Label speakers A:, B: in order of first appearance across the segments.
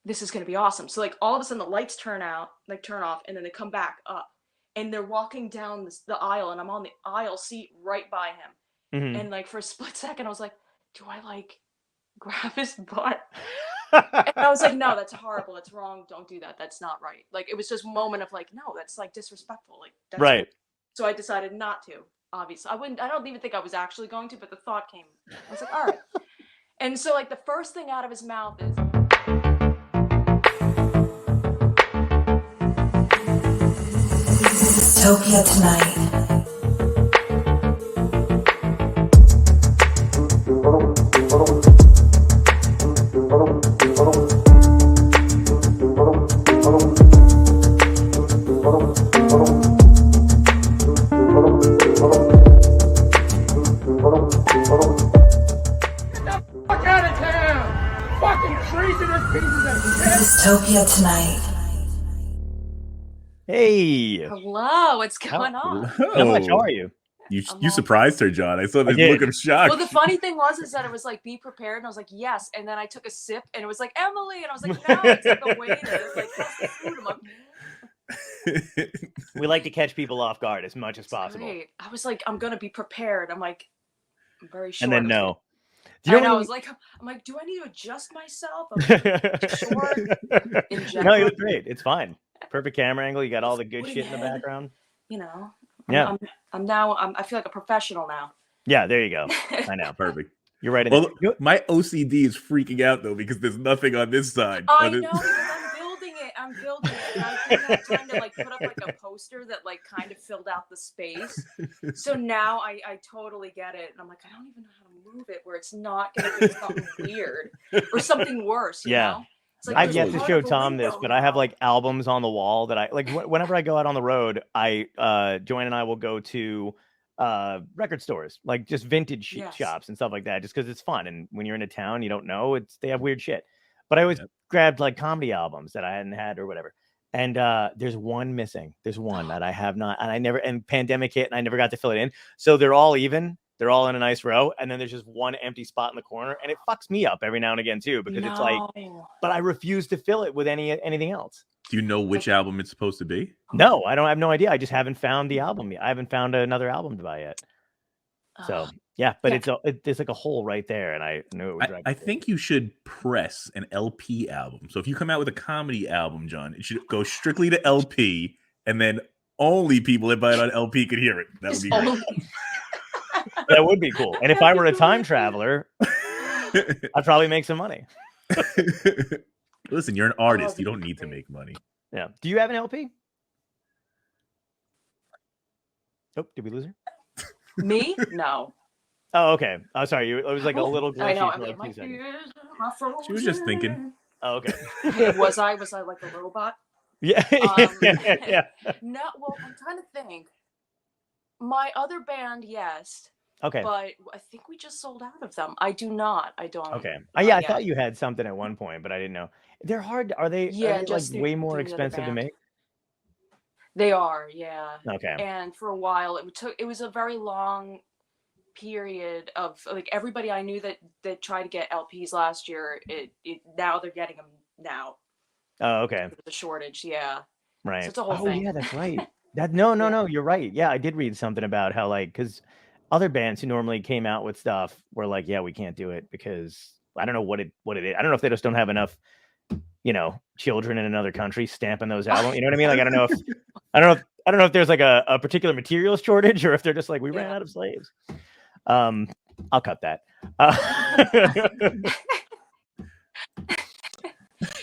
A: this is going to be awesome. So like all of a sudden the lights turn off, and then they come back up, and they're walking down the aisle, and I'm on the aisle seat right by him.
B: Mm-hmm.
A: And like for a split second, I was like, do I like grab his butt? And I was like, no, that's horrible. That's wrong. Don't do that. That's not right. Like, it was just a moment of like, no, that's like disrespectful. Like, that's
B: right.
A: So I decided not to. Obviously, I don't even think I was actually going to, but the thought came. I was like, all right. And so like the first thing out of his mouth is,
C: Dystopia tonight. Dystopia tonight.
B: Hey.
A: hello, what's going on?
B: Not much. How are you?
D: You surprised her, John. I saw this look of shock.
A: Well, the funny thing was that it was like, be prepared, and I was like, yes, and then I took a sip, and it was like, Emily, and I was like, no, it's like a waiter, like, that's the food. I'm like,
B: We like to catch people off guard as much as
A: it's
B: possible.
A: great. I was like, I'm gonna be prepared. I'm like, I'm very short.
B: And then no.
A: I was like, I'm like, do I need to adjust myself? I'm short in general.
B: No, you look great. It's fine. Perfect camera angle. You got all the good shit in the background.
A: You know.
B: Yeah.
A: I feel like a professional now.
B: Yeah, there you go. I know.
D: Perfect.
B: You're right.
D: Well, my OCD is freaking out though because there's nothing on this side.
A: I know, because I'm building it, and I didn't have time to like put up like a poster that like kind of filled out the space. So now I totally get it, and I'm like, I don't even know how to move it where it's not going to be something weird or something worse. You know? It's like,
B: I've yet to show Tom this, but I have like albums on the wall that I like. Whenever I go out on the road, Joanne and I will go to record stores, like just vintage shops and stuff like that, just because it's fun. And when you're in a town, you don't know, they have weird shit. But I always grabbed like comedy albums that I hadn't had or whatever. And there's one missing. There's one that I have not, and pandemic hit, and I never got to fill it in. So they're all even. They're all in a nice row, and then there's just one empty spot in the corner, and it fucks me up every now and again too, because it's like, but I refuse to fill it with anything else.
D: Do you know which album it's supposed to be?
B: No, I have no idea. I just haven't found the album yet. I haven't found another album to buy yet. So yeah, but there's like a hole right there, and I knew it was right.
D: I think you should press an LP album. So if you come out with a comedy album, John, it should go strictly to LP, and then only people that buy it on LP could hear it. That would be great.
B: That would be cool. And if I were a time traveler, I'd probably make some money.
D: Listen, you're an artist. You don't need to make money.
B: Yeah. Do you have an LP? Oh, did we lose her?
A: Me? No.
B: Oh, okay. Oh, sorry. It was like a little glitchy.
A: I know.
B: For like 2 seconds.
D: She was just thinking.
B: Oh, okay.
A: Was I like a robot?
B: Yeah.
A: Yeah. No. Well, I'm trying to think. My other band, yes.
B: Okay.
A: But I think we just sold out of them. I do not. I don't.
B: Okay. Yeah, I thought you had something at one point, but I didn't know. They're hard. Are they?
A: Yeah,
B: are they like way more expensive to make?
A: They are. Yeah.
B: Okay.
A: And for a while, it was a very long period of like everybody I knew that tried to get LPs last year. Now they're getting them now.
B: Oh, okay.
A: The shortage. Yeah.
B: Right.
A: So it's a whole thing.
B: Yeah, that's right. No, you're right. Yeah, I did read something about how like because other bands who normally came out with stuff were like, yeah, we can't do it because I don't know what it is. I don't know if they just don't have enough, children in another country stamping those albums. You know what I mean? Like I don't know if there's like a particular materials shortage or if they're just like we ran out of slaves. I'll cut that.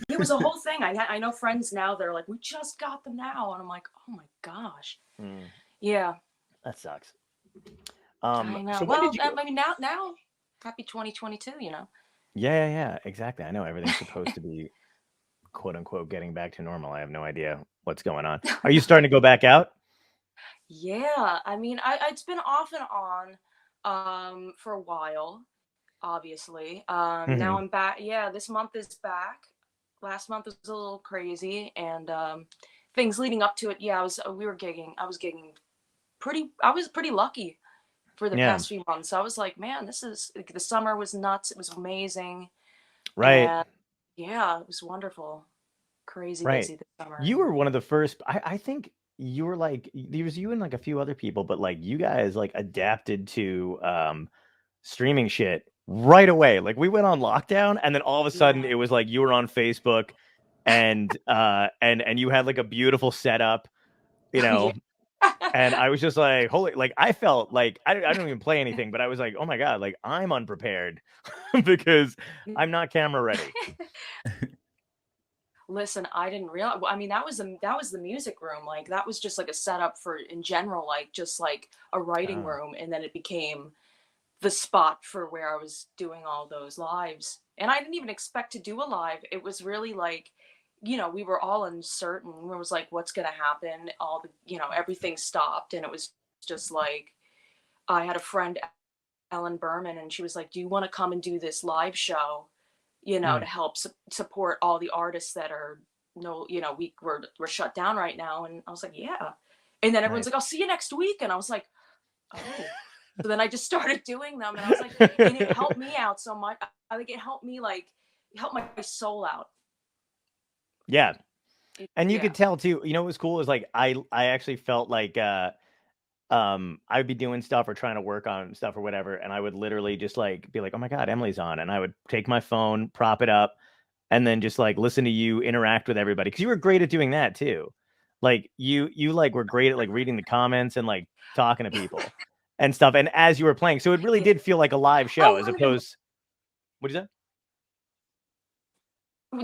A: It was a whole thing. I know friends now. They're like, we just got them now, and I'm like, oh my gosh. Yeah.
B: That sucks.
A: I know.
B: So
A: well, I mean, now, happy 2022.
B: Yeah, exactly. I know everything's supposed to be, quote unquote, getting back to normal. I have no idea what's going on. Are you starting to go back out?
A: Yeah, I mean, it's been off and on, for a while. Obviously, now I'm back. Yeah, this month is back. Last month was a little crazy, and things leading up to it. Yeah, I was gigging pretty lucky for the past few months. I was like, man, the summer was nuts. It was amazing.
B: Right.
A: Yeah, it was wonderful. Crazy
B: Right.
A: busy this summer.
B: You were one of the first. I think you were like, there was you and like a few other people, but like you guys like adapted to streaming shit right away. Like we went on lockdown, and then all of a sudden it was like you were on Facebook, and you had like a beautiful setup, you know. And I was just like, holy, like I felt like I don't even play anything, but I was like, oh my god, like I'm unprepared because I'm not camera ready.
A: Listen, I didn't realize. I mean, that was the music room. Like that was just like a setup for in general, like just like a writing room, and then it became the spot for where I was doing all those lives. And I didn't even expect to do a live. It was really like, you know, we were all uncertain. It was like, what's going to happen? All the, you know, everything stopped, and it was just like, I had a friend, Ellen Berman, and she was like, do you want to come and do this live show? You know, to help support all the artists that are we're shut down right now. And I was like, yeah. And then everyone's like, I'll see you next week. And I was like, oh. So then I just started doing them, and I was like, and it helped me out so much. I think it helped me help my soul out.
B: Yeah. And you could tell too, you know, what was cool is like, I actually felt like, I would be doing stuff or trying to work on stuff or whatever, and I would literally just like be like, oh my god, Emily's on, and I would take my phone, prop it up, and then just like listen to you interact with everybody, because you were great at doing that too. Like you like were great at like reading the comments and like talking to people and stuff, and as you were playing, so it really did feel like a live show as opposed. What is that?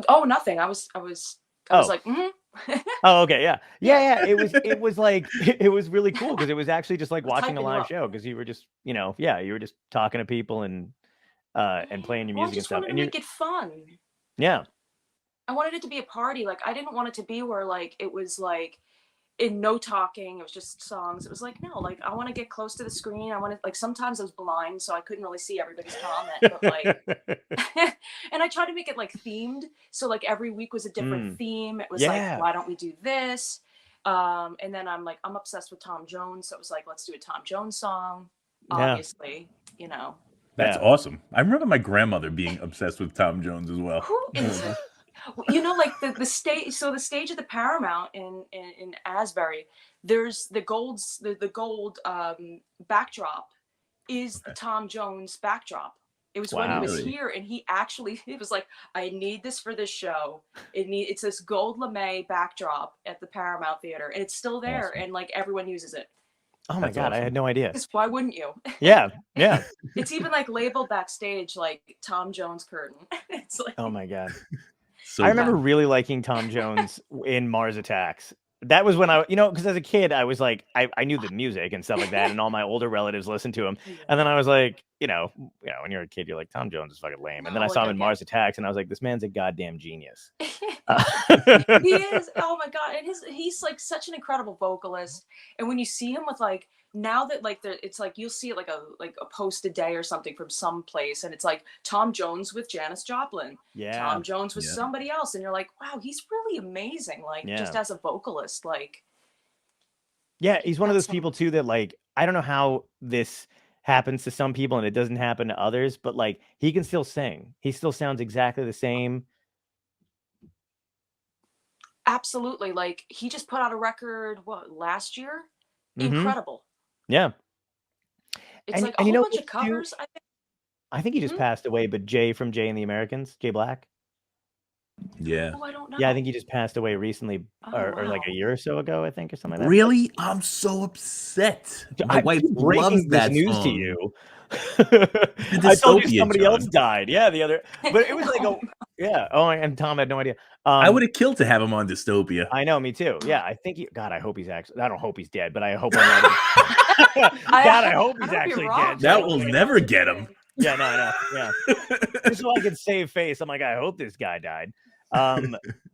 A: Oh, nothing. I was like,
B: Oh, okay, yeah. It was like it was really cool because it was actually just like watching a live show, because you were just, you know, you were just talking to people and playing your music and stuff.
A: And make it fun.
B: Yeah.
A: I wanted it to be a party. Like I didn't want it to be where like it was like in no talking, it was just songs. It was like, no, like I want to get close to the screen. I want to, like, sometimes I was blind, so I couldn't really see everybody's comment, but like and I tried to make it like themed, so like every week was a different theme. It was like, why don't we do this? And then I'm obsessed with Tom Jones, so it was like, let's do a Tom Jones song, obviously. You know,
D: that's awesome. I remember my grandmother being obsessed with Tom Jones as well.
A: Who is you know, like the stage. So the stage of the Paramount in Asbury, there's the gold backdrop is the Tom Jones backdrop. It was when he was here, and he was like, I need this for this show. It's this gold lame backdrop at the Paramount Theater, and it's still there, and like everyone uses it.
B: Oh my god, awesome. I had no idea.
A: Why wouldn't you?
B: Yeah.
A: It's even like labeled backstage like Tom Jones curtain. It's like,
B: oh my god. So I remember really liking Tom Jones in Mars Attacks. That was when I, you know, because as a kid, I was like, I knew the music and stuff like that, and all my older relatives listened to him. And then I was like, you know, when you're a kid, you're like, Tom Jones is fucking lame. And then I saw him in Mars Attacks, and I was like, this man's a goddamn genius.
A: He is. Oh my god, and he's like such an incredible vocalist. And when you see him with like, now that like it's like you'll see like a post a day or something from some place, and it's like Tom Jones with Janis Joplin, Tom Jones with somebody else, and you're like, wow, he's really amazing, like just as a vocalist, like
B: he's one of those people too that like, I don't know how this happens to some people and it doesn't happen to others, but like he can still sing. He still sounds exactly the same.
A: Absolutely. Like he just put out a record last year. Incredible.
B: Yeah.
A: It's like a whole bunch of covers.
B: I think he just passed away, but Jay from Jay and the Americans, Jay Black.
D: Yeah.
A: Oh, I don't know.
B: Yeah, I think he just passed away recently, or like a year or so ago, I think, or something like that.
D: Really? I'm so upset. My wife loves that
B: news
D: song.
B: to you. I told you somebody else died. Yeah, but it was like Oh, and Tom had no idea.
D: I would have killed to have him on Dystopia.
B: I know, me too. Yeah, I think God, I hope he's actually. I don't hope he's dead, but I hope I'm not. God, I hope he's actually dead.
D: That will never get him.
B: Yeah, no, I know. Yeah, just so I could save face. I'm like, I hope this guy died.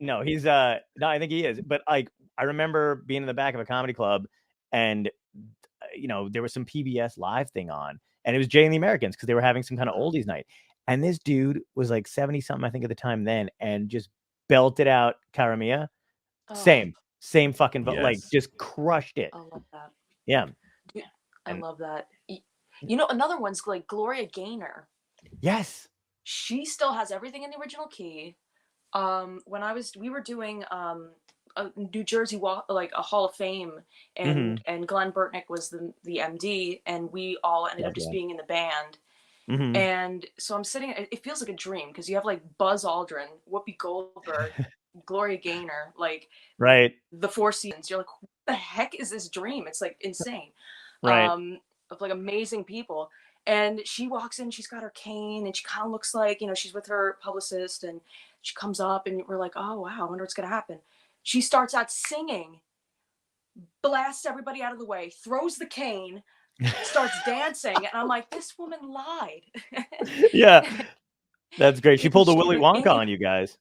B: No, he's no, I think he is. But like, I remember being in the back of a comedy club, and you know, there was some PBS live thing on, and it was Jay and the Americans because they were having some kind of oldies night. And this dude was like 70 something, I think, at the time then, and just belted out Karamia. Same fucking like just crushed it.
A: I love that.
B: Yeah.
A: I love that. You know, another one's like Gloria Gaynor.
B: Yes.
A: She still has everything in the original key. When we were doing a New Jersey walk, like a Hall of Fame, and Glen Burtnik was the MD, and we all ended up just being in the band. And so I'm sitting, it feels like a dream because you have like Buzz Aldrin, Whoopi Goldberg, Gloria Gaynor, like the Four Seasons. You're like, what the heck is this dream? It's like insane. Of like amazing people. And she walks in, she's got her cane, and she kind of looks like, she's with her publicist, and she comes up, and we're like, oh wow, I wonder what's gonna happen. She starts out singing, blasts everybody out of the way, throws the cane, starts dancing, and I'm like, this woman lied.
B: Yeah, that's great. She pulled a Willy Wonka on you guys.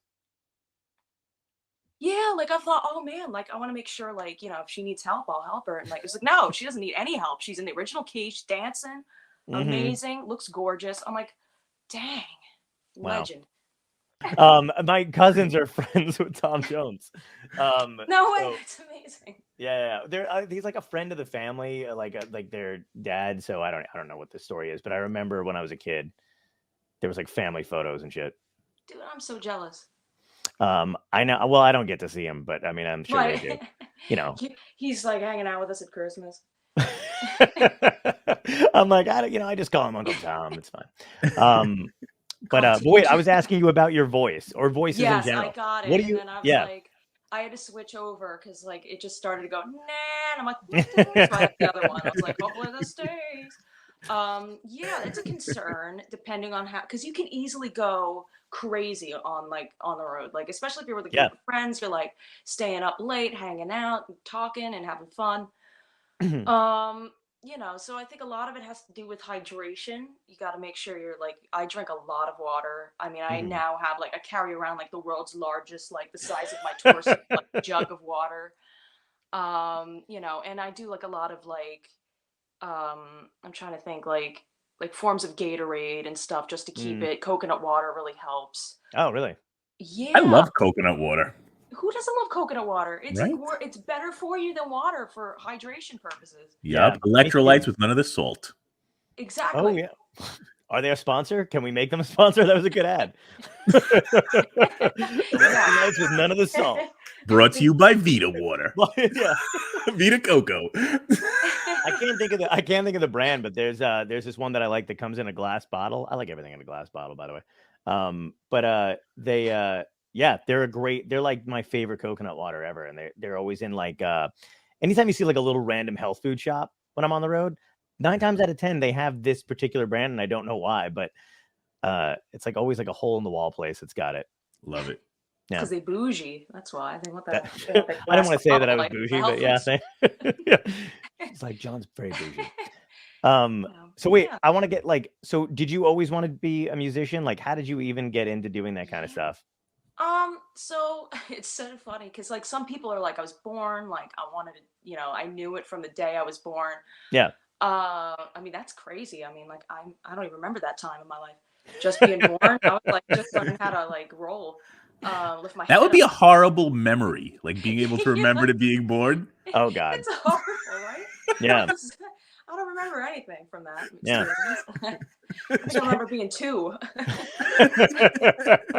A: Yeah, like I thought, oh man, like I want to make sure, like, if she needs help, I'll help her. And like it's like, no, she doesn't need any help. She's in the original key, she's dancing, amazing, looks gorgeous. I'm like, dang, legend.
B: My cousins are friends with Tom Jones.
A: No way, that's amazing.
B: Yeah. He's like a friend of the family, like their dad. So I don't know what the story is, but I remember when I was a kid, there was like family photos and shit.
A: Dude, I'm so jealous.
B: I know. Well, I don't get to see him, but I mean, I'm sure they do.
A: He's like hanging out with us at Christmas.
B: I'm like, I just call him Uncle Tom. It's fine. But wait, I was asking you about your voice or voices in general.
A: Yes, I got it.
B: What do you?
A: And then I was like, I had to switch over because like it just started to go, nah. And I'm like, what? So I had the other one. I was like, hopefully this stays. Yeah, it's a concern depending on how, because you can easily go crazy on the road, like especially if you're with a group of friends, you're like staying up late, hanging out, talking, and having fun. So I think a lot of it has to do with hydration. You got to make sure you're like, I drink a lot of water. I mean, I now have I carry around like the world's largest, like the size of my torso, like, jug of water. And I do like a lot of I'm trying to think like forms of Gatorade and stuff just to keep it. Coconut water really helps.
B: Oh, really?
A: Yeah.
D: I love coconut water.
A: Who doesn't love coconut water? It's it's better for you than water for hydration purposes.
D: Yep. Electrolytes with none of the salt.
A: Exactly.
B: Oh yeah. Are they a sponsor? Can we make them a sponsor? That was a good ad. Electrolytes with none of the salt.
D: Brought to you by Vita Water.
B: Yeah. Vita
D: Coco.
B: I can't think of the brand, but there's this one that I like that comes in a glass bottle. I like everything in a glass bottle, by the way. They're like my favorite coconut water ever, and they're always in anytime you see like a little random health food shop when I'm on the road, 9 times out of 10 they have this particular brand, and I don't know why, but it's like always like a hole in the wall place that's got it.
D: Love it.
B: Yeah,
A: because they bougie. That's why I think what that.
B: I didn't want to say that I was bougie, but yeah, it's like John's very bougie. So wait, I want to get so did you always want to be a musician? Like, how did you even get into doing that kind of stuff?
A: So it's so funny because some people are like, I was born, I wanted to, I knew it from the day I was born.
B: Yeah.
A: I mean, that's crazy. I mean, I don't even remember that time in my life. Just being born, I was just learning how to roll. Lift my
D: that would be a horrible memory, being able to remember to being born.
B: Oh God.
A: It's horrible, right?
B: Yeah.
A: I don't remember anything from that.
B: Yeah.
A: I just remember being 2.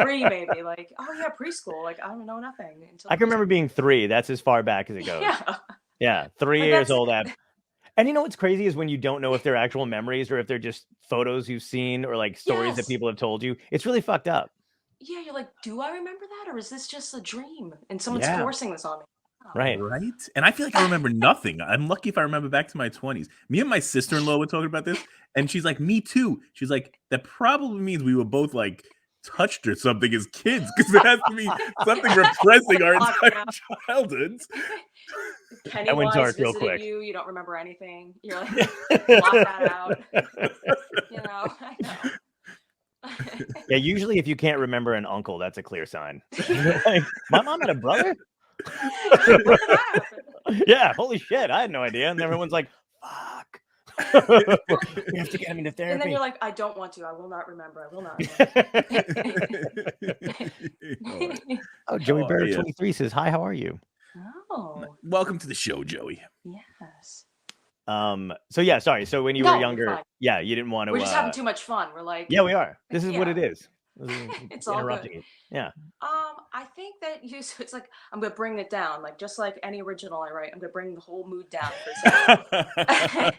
A: 3 maybe. Oh yeah, preschool. I don't know nothing.
B: I can remember being 3. That's as far back as it goes.
A: Yeah.
B: Yeah. 3 years old. And you know what's crazy is when you don't know if they're actual memories or if they're just photos you've seen or stories that people have told you. It's really fucked up.
A: Yeah, you're like, do I remember that, or is this just a dream and someone's forcing this on me? Oh.
B: Right.
D: And I feel like I remember nothing. I'm lucky if I remember back to my 20s. Me and my sister-in-law were talking about this, and she's like, me too. She's like, that probably means we were both touched or something as kids, because it has to be something repressing our entire childhoods.
B: That went dark real quick.
A: You don't remember anything. You're like, block that out. I know.
B: Yeah, usually if you can't remember an uncle, that's a clear sign. My mom had a brother? Yeah, holy shit, I had no idea. And everyone's like, fuck. We have to get him into therapy.
A: And then you're like, I don't want to. I will not remember. I will not.
B: Oh, Joey Barrett 23 says, hi, how are you?
A: Oh.
D: Welcome to the show, Joey.
A: Yes.
B: So yeah, sorry. So when you were younger, you didn't want to.
A: We're just having too much fun. We're like,
B: yeah, we are. This is what it is.
A: It's all
B: interrupting
A: good.
B: you. Yeah.
A: I think that it's like I'm gonna bring it down, like just like any original I write, I'm gonna bring the whole mood down for a second.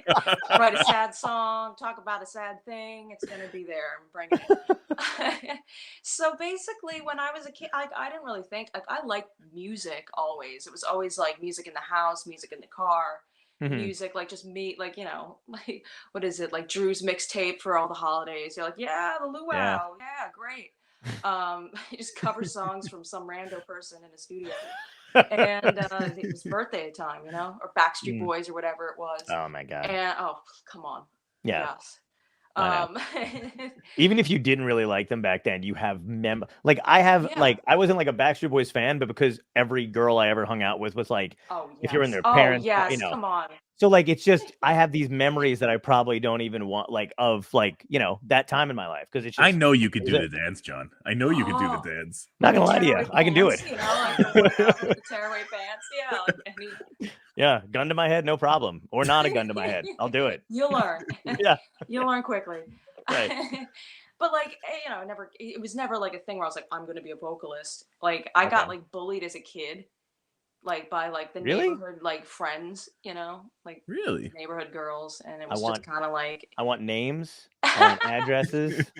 A: Write a sad song, talk about a sad thing. It's gonna be there. I'm bringing it. So basically, when I was a kid, I didn't really think like I liked music always. It was always like music in the house, music in the car, music like just me, like like what is it, like Drew's mixtape for all the holidays. You're like, yeah, the luau, yeah, great. You just cover songs from some rando person in a studio. And it was birthday time, or Backstreet Boys or whatever it was.
B: Oh my god.
A: And come on.
B: Yeah.
A: Yes.
B: Even if you didn't really like them back then, you have like I have like I wasn't like a Backstreet Boys fan, but because every girl I ever hung out with was like, if you're in their parents,
A: come on.
B: So like it's just I have these memories that I probably don't even want like of like that time in my life because it's just,
D: I know you could do the dance, John. I know you could do the dance.
B: Not gonna lie to you, I can do it.
A: Like the tearaway pants, like
B: yeah, gun to my head, no problem, or not a gun to my head, I'll do it.
A: You'll learn.
B: Yeah,
A: you'll learn quickly.
B: Right.
A: But like it was never like a thing where I was like I'm gonna be a vocalist. Like I got like bullied as a kid. Like by like the neighborhood like friends, like
D: really
A: neighborhood girls, and it was just kind of like
B: I want names, I want addresses.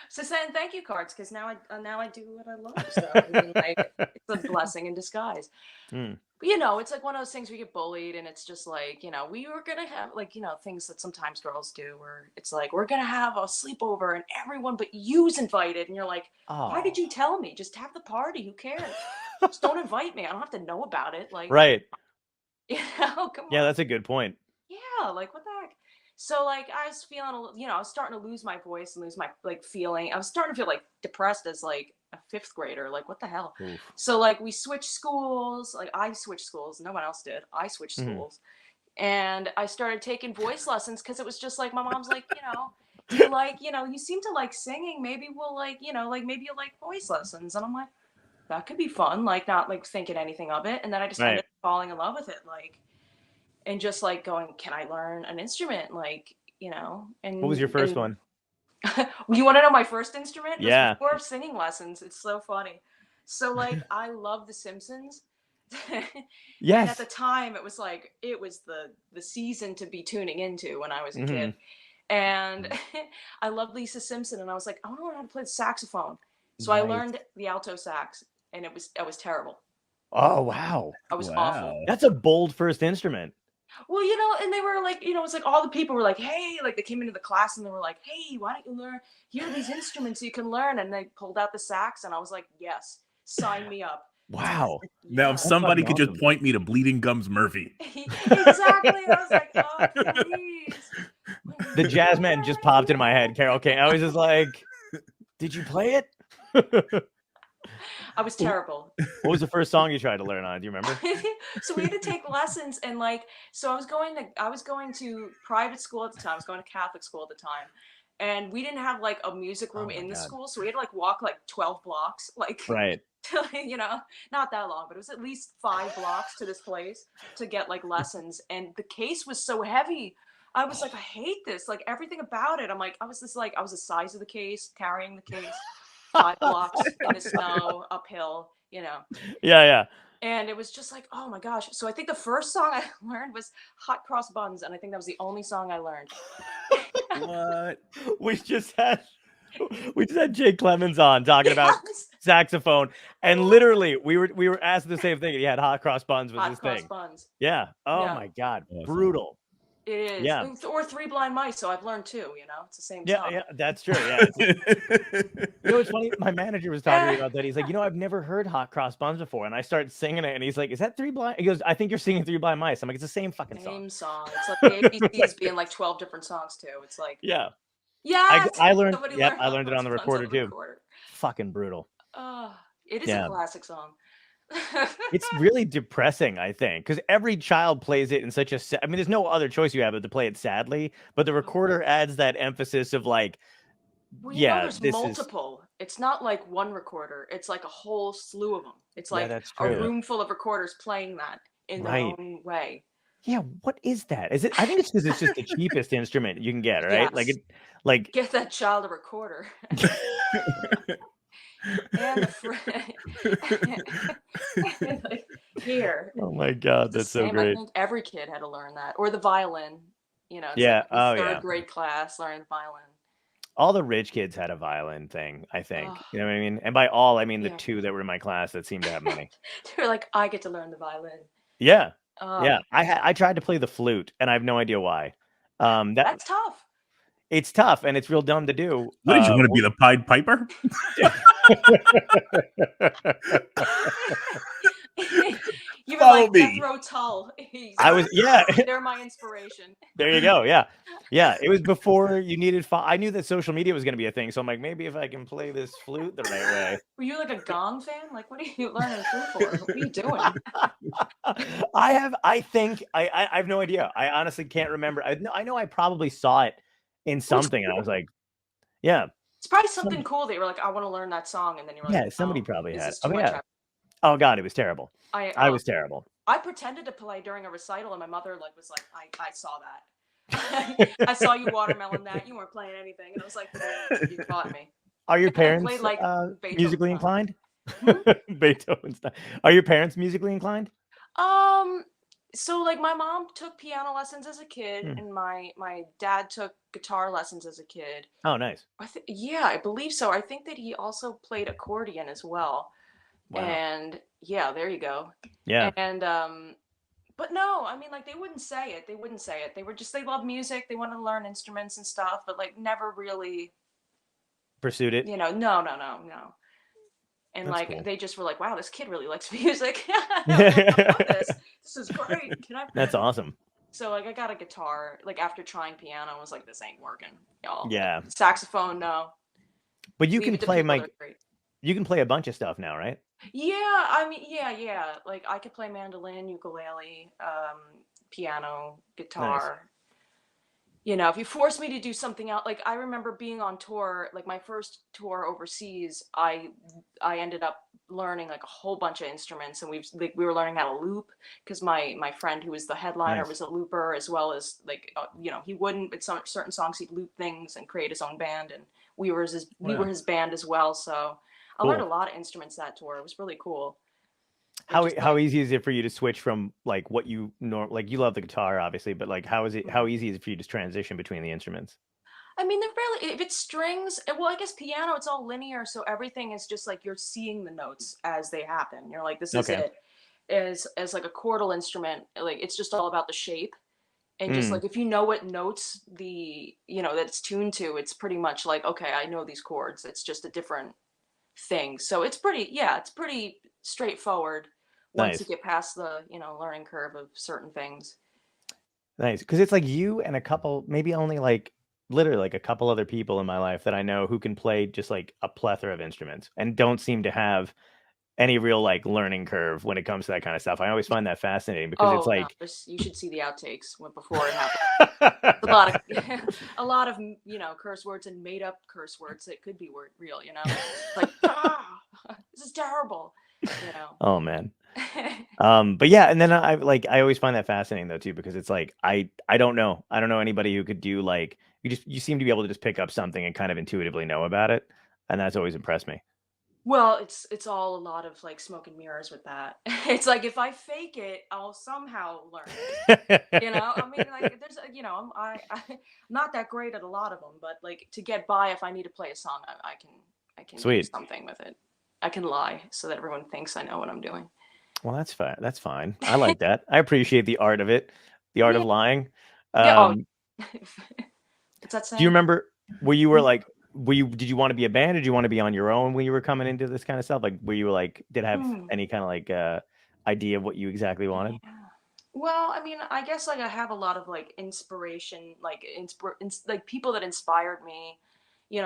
A: So send thank you cards because now I do what I love. So I mean, like it's a blessing in disguise. But it's like one of those things we get bullied, and it's just like we were gonna have like things that sometimes girls do, where it's like we're gonna have a sleepover and everyone but you's invited, and you're like, why did you tell me? Just have the party. Who cares? Just don't invite me. I don't have to know about it. Like,
B: right.
A: Come on.
B: Yeah, that's a good point.
A: Yeah, like what the heck? So like I was feeling, I was starting to lose my voice and lose my like feeling. I was starting to feel like depressed as like a 5th grader. Like what the hell? Oof. So like we switched schools. Like I switched schools. No one else did. I switched schools, and I started taking voice lessons because it was just like my mom's like, you like, you seem to like singing. Maybe we'll like, like maybe you'll like voice lessons. And I'm like, that could be fun, like not like thinking anything of it. And then I just ended up falling in love with it, like, and just like going, can I learn an instrument? Like, and
B: what was your first one?
A: You want to know my first instrument?
B: Yeah.
A: Before singing lessons. It's so funny. So like, I love The Simpsons.
B: Yes.
A: And at the time it was like, it was the season to be tuning into when I was a kid. And I loved Lisa Simpson. And I was like, I want to learn how to play the saxophone. So I learned the alto sax. And I was terrible.
B: Oh, wow.
A: I was awful.
B: That's a bold first instrument.
A: Well, and they were like, it's like all the people were like, hey, like they came into the class and they were like, hey, why don't you learn? Here are these instruments you can learn. And they pulled out the sax and I was like, yes, sign me up.
B: Wow.
D: Now, if somebody could just point me to Bleeding Gums Murphy.
A: Exactly. I was like, oh, please.
B: The jazz man just popped in my head, Carol. Okay. I was just like, did you play it?
A: I was terrible.
B: What was the first song you tried to learn on? Do you remember?
A: So we had to take lessons, and like, so I was going to private school at the time. I was going to Catholic school at the time, and we didn't have like a music room in the school, so we had to like walk like 12 blocks, like
B: right.
A: Not that long, but it was at least 5 blocks to this place to get like lessons, and the case was so heavy. I was like, I hate this. Like everything about it. I'm like, I was the size of the case, carrying the case. 5 blocks in the snow, uphill,
B: Yeah.
A: And it was just like, oh my gosh. So I think the first song I learned was Hot Cross Buns, and I think that was the only song I learned.
D: What?
B: We just had Jake Clemens on talking about saxophone, and literally we were asked the same thing. He had Hot Cross Buns was his thing.
A: Buns.
B: Yeah. Oh my God, brutal.
A: It is.
B: Yeah.
A: Or 3 Blind Mice. So I've learned 2. It's the same
B: song. Yeah, that's true. Yeah. It's funny. My manager was talking to me about that. He's like, I've never heard Hot Cross Buns before, and I started singing it, and he's like, "Is that 3 Blind?" He goes, "I think you're singing 3 Blind Mice." I'm like, "It's the same fucking song."
A: Same song. It's like the ABCs being like 12 different songs too. It's like
B: yeah. I learned. Yeah, I learned it on the recorder too. Fucking brutal.
A: It is a classic song.
B: It's really depressing, I think, because every child plays it in such a there's no other choice you have but to play it sadly, but the recorder adds that emphasis of like,
A: there's multiple. It's not like one recorder, it's like a whole slew of them. It's like a room full of recorders playing that in their own way.
B: Yeah, what is that? Is it? I think it's because it's just the cheapest instrument you can get, right?
A: Yes.
B: Like
A: get that child a recorder. and like, here.
B: Oh my God,
A: It's the
B: that's so
A: same. I
B: great.
A: think every kid had to learn that, or the violin. It's like
B: Yeah.
A: the
B: Oh
A: third
B: yeah.
A: grade class learning the violin.
B: All the rich kids had a violin thing, I think.
A: Oh,
B: You know what I mean? And by all, I mean the
A: yeah.
B: two that were in my class that seemed to have money.
A: They were like, I get to learn the violin.
B: Yeah.
A: Oh,
B: Yeah. I tried to play the flute and I have no idea why.
A: that's tough.
B: It's tough and it's real dumb to do.
D: What did you want to be, the Pied Piper?
A: You were
D: Follow
A: like
D: me.
A: Jethro Tull.
B: I was, yeah.
A: They're my inspiration.
B: There you go. Yeah. Yeah. It was before you needed, I knew that social media was going to be a thing. So I'm like, maybe if I can play this flute the right way.
A: Were you like a Gong fan? Like, what are you learning flute for? What are you doing?
B: I think, I have no idea. I honestly can't remember. I know I probably saw it in something and I was like, yeah.
A: It's probably something cool that you were like, I want to learn that song. And then you were like,
B: Yeah, somebody
A: oh,
B: probably
A: this
B: had.
A: is too
B: Oh,
A: much
B: yeah.
A: effort.
B: Oh God, it was terrible. I was terrible.
A: I pretended to play during a recital, and my mother was like, I saw that. I saw you watermelon that. You weren't playing anything, and I was like, you caught me.
B: Are your parents
A: played, like,
B: musically inclined?
A: Hmm?
B: Beethoven's. Are your parents musically inclined?
A: So like my mom took piano lessons as a kid, and my dad took guitar lessons as a kid.
B: Oh, nice.
A: Yeah, I believe so. I think that he also played accordion as well.
B: Wow.
A: And yeah, there you go.
B: Yeah.
A: And but no, I mean, like, they wouldn't say it. They wouldn't say it. They were just, they love music. They wanted to learn instruments and stuff, but like never really
B: pursued it.
A: No. And
B: That's
A: like
B: cool.
A: they just were like, wow, this kid really likes music. I love this. This is great.
B: That's awesome.
A: So like I got a guitar, like after trying piano, I was like, this ain't working, y'all.
B: Yeah.
A: Saxophone, no.
B: But you can play you can play a bunch of stuff now, right?
A: Yeah, I mean, yeah. Like I could play mandolin, ukulele, piano, guitar. Nice. If you force me to do something else, like I remember being on tour, like my first tour overseas, I ended up learning like a whole bunch of instruments, and we were learning how to loop because my friend who was the headliner was a looper, as well as like he wouldn't, but certain songs he'd loop things and create his own band, and we were his band as well. So I learned a lot of instruments that tour. It was really cool.
B: How easy is it for you to switch from like what you like you love the guitar obviously, but like how easy is it for you to transition between the instruments?
A: I mean, if it's strings, well, I guess piano, it's all linear, so everything is just like you're seeing the notes as they happen. You're like, this is it. As like a chordal instrument, like it's just all about the shape, and just like if you know what notes that it's tuned to, it's pretty much like, okay, I know these chords. It's just a different thing. So it's pretty straightforward once you get past the learning curve of certain things.
B: Nice, because it's like you and a couple, maybe only like literally like a couple other people in my life that I know who can play just like a plethora of instruments and don't seem to have any real like learning curve when it comes to that kind of stuff. I always find that fascinating because it's like
A: you should see the outtakes before it happened. a lot of curse words and made up curse words that could be real. Like this is terrible.
B: Oh man. But yeah, and then I always find that fascinating though too, because it's like I don't know anybody who could do like you seem to be able to just pick up something and kind of intuitively know about it, and that's always impressed me.
A: Well, it's all a lot of like smoke and mirrors with that. It's like if I fake it, I'll somehow learn it. I mean, like there's I'm not that great at a lot of them, but like to get by, if I need to play a song, I can do something with it. I can lie so that everyone thinks I know what I'm doing.
B: Well, that's fine. That's fine. I like that. I appreciate the art of it, the art of lying.
A: What's that saying?
B: Do you remember where you were like, did you want to be a band, or did you want to be on your own when you were coming into this kind of stuff? Like, were you like, did have any kind of like idea of what you exactly wanted?
A: Yeah. Well, I mean, I guess like I have a lot of like inspiration, like like people that inspired me,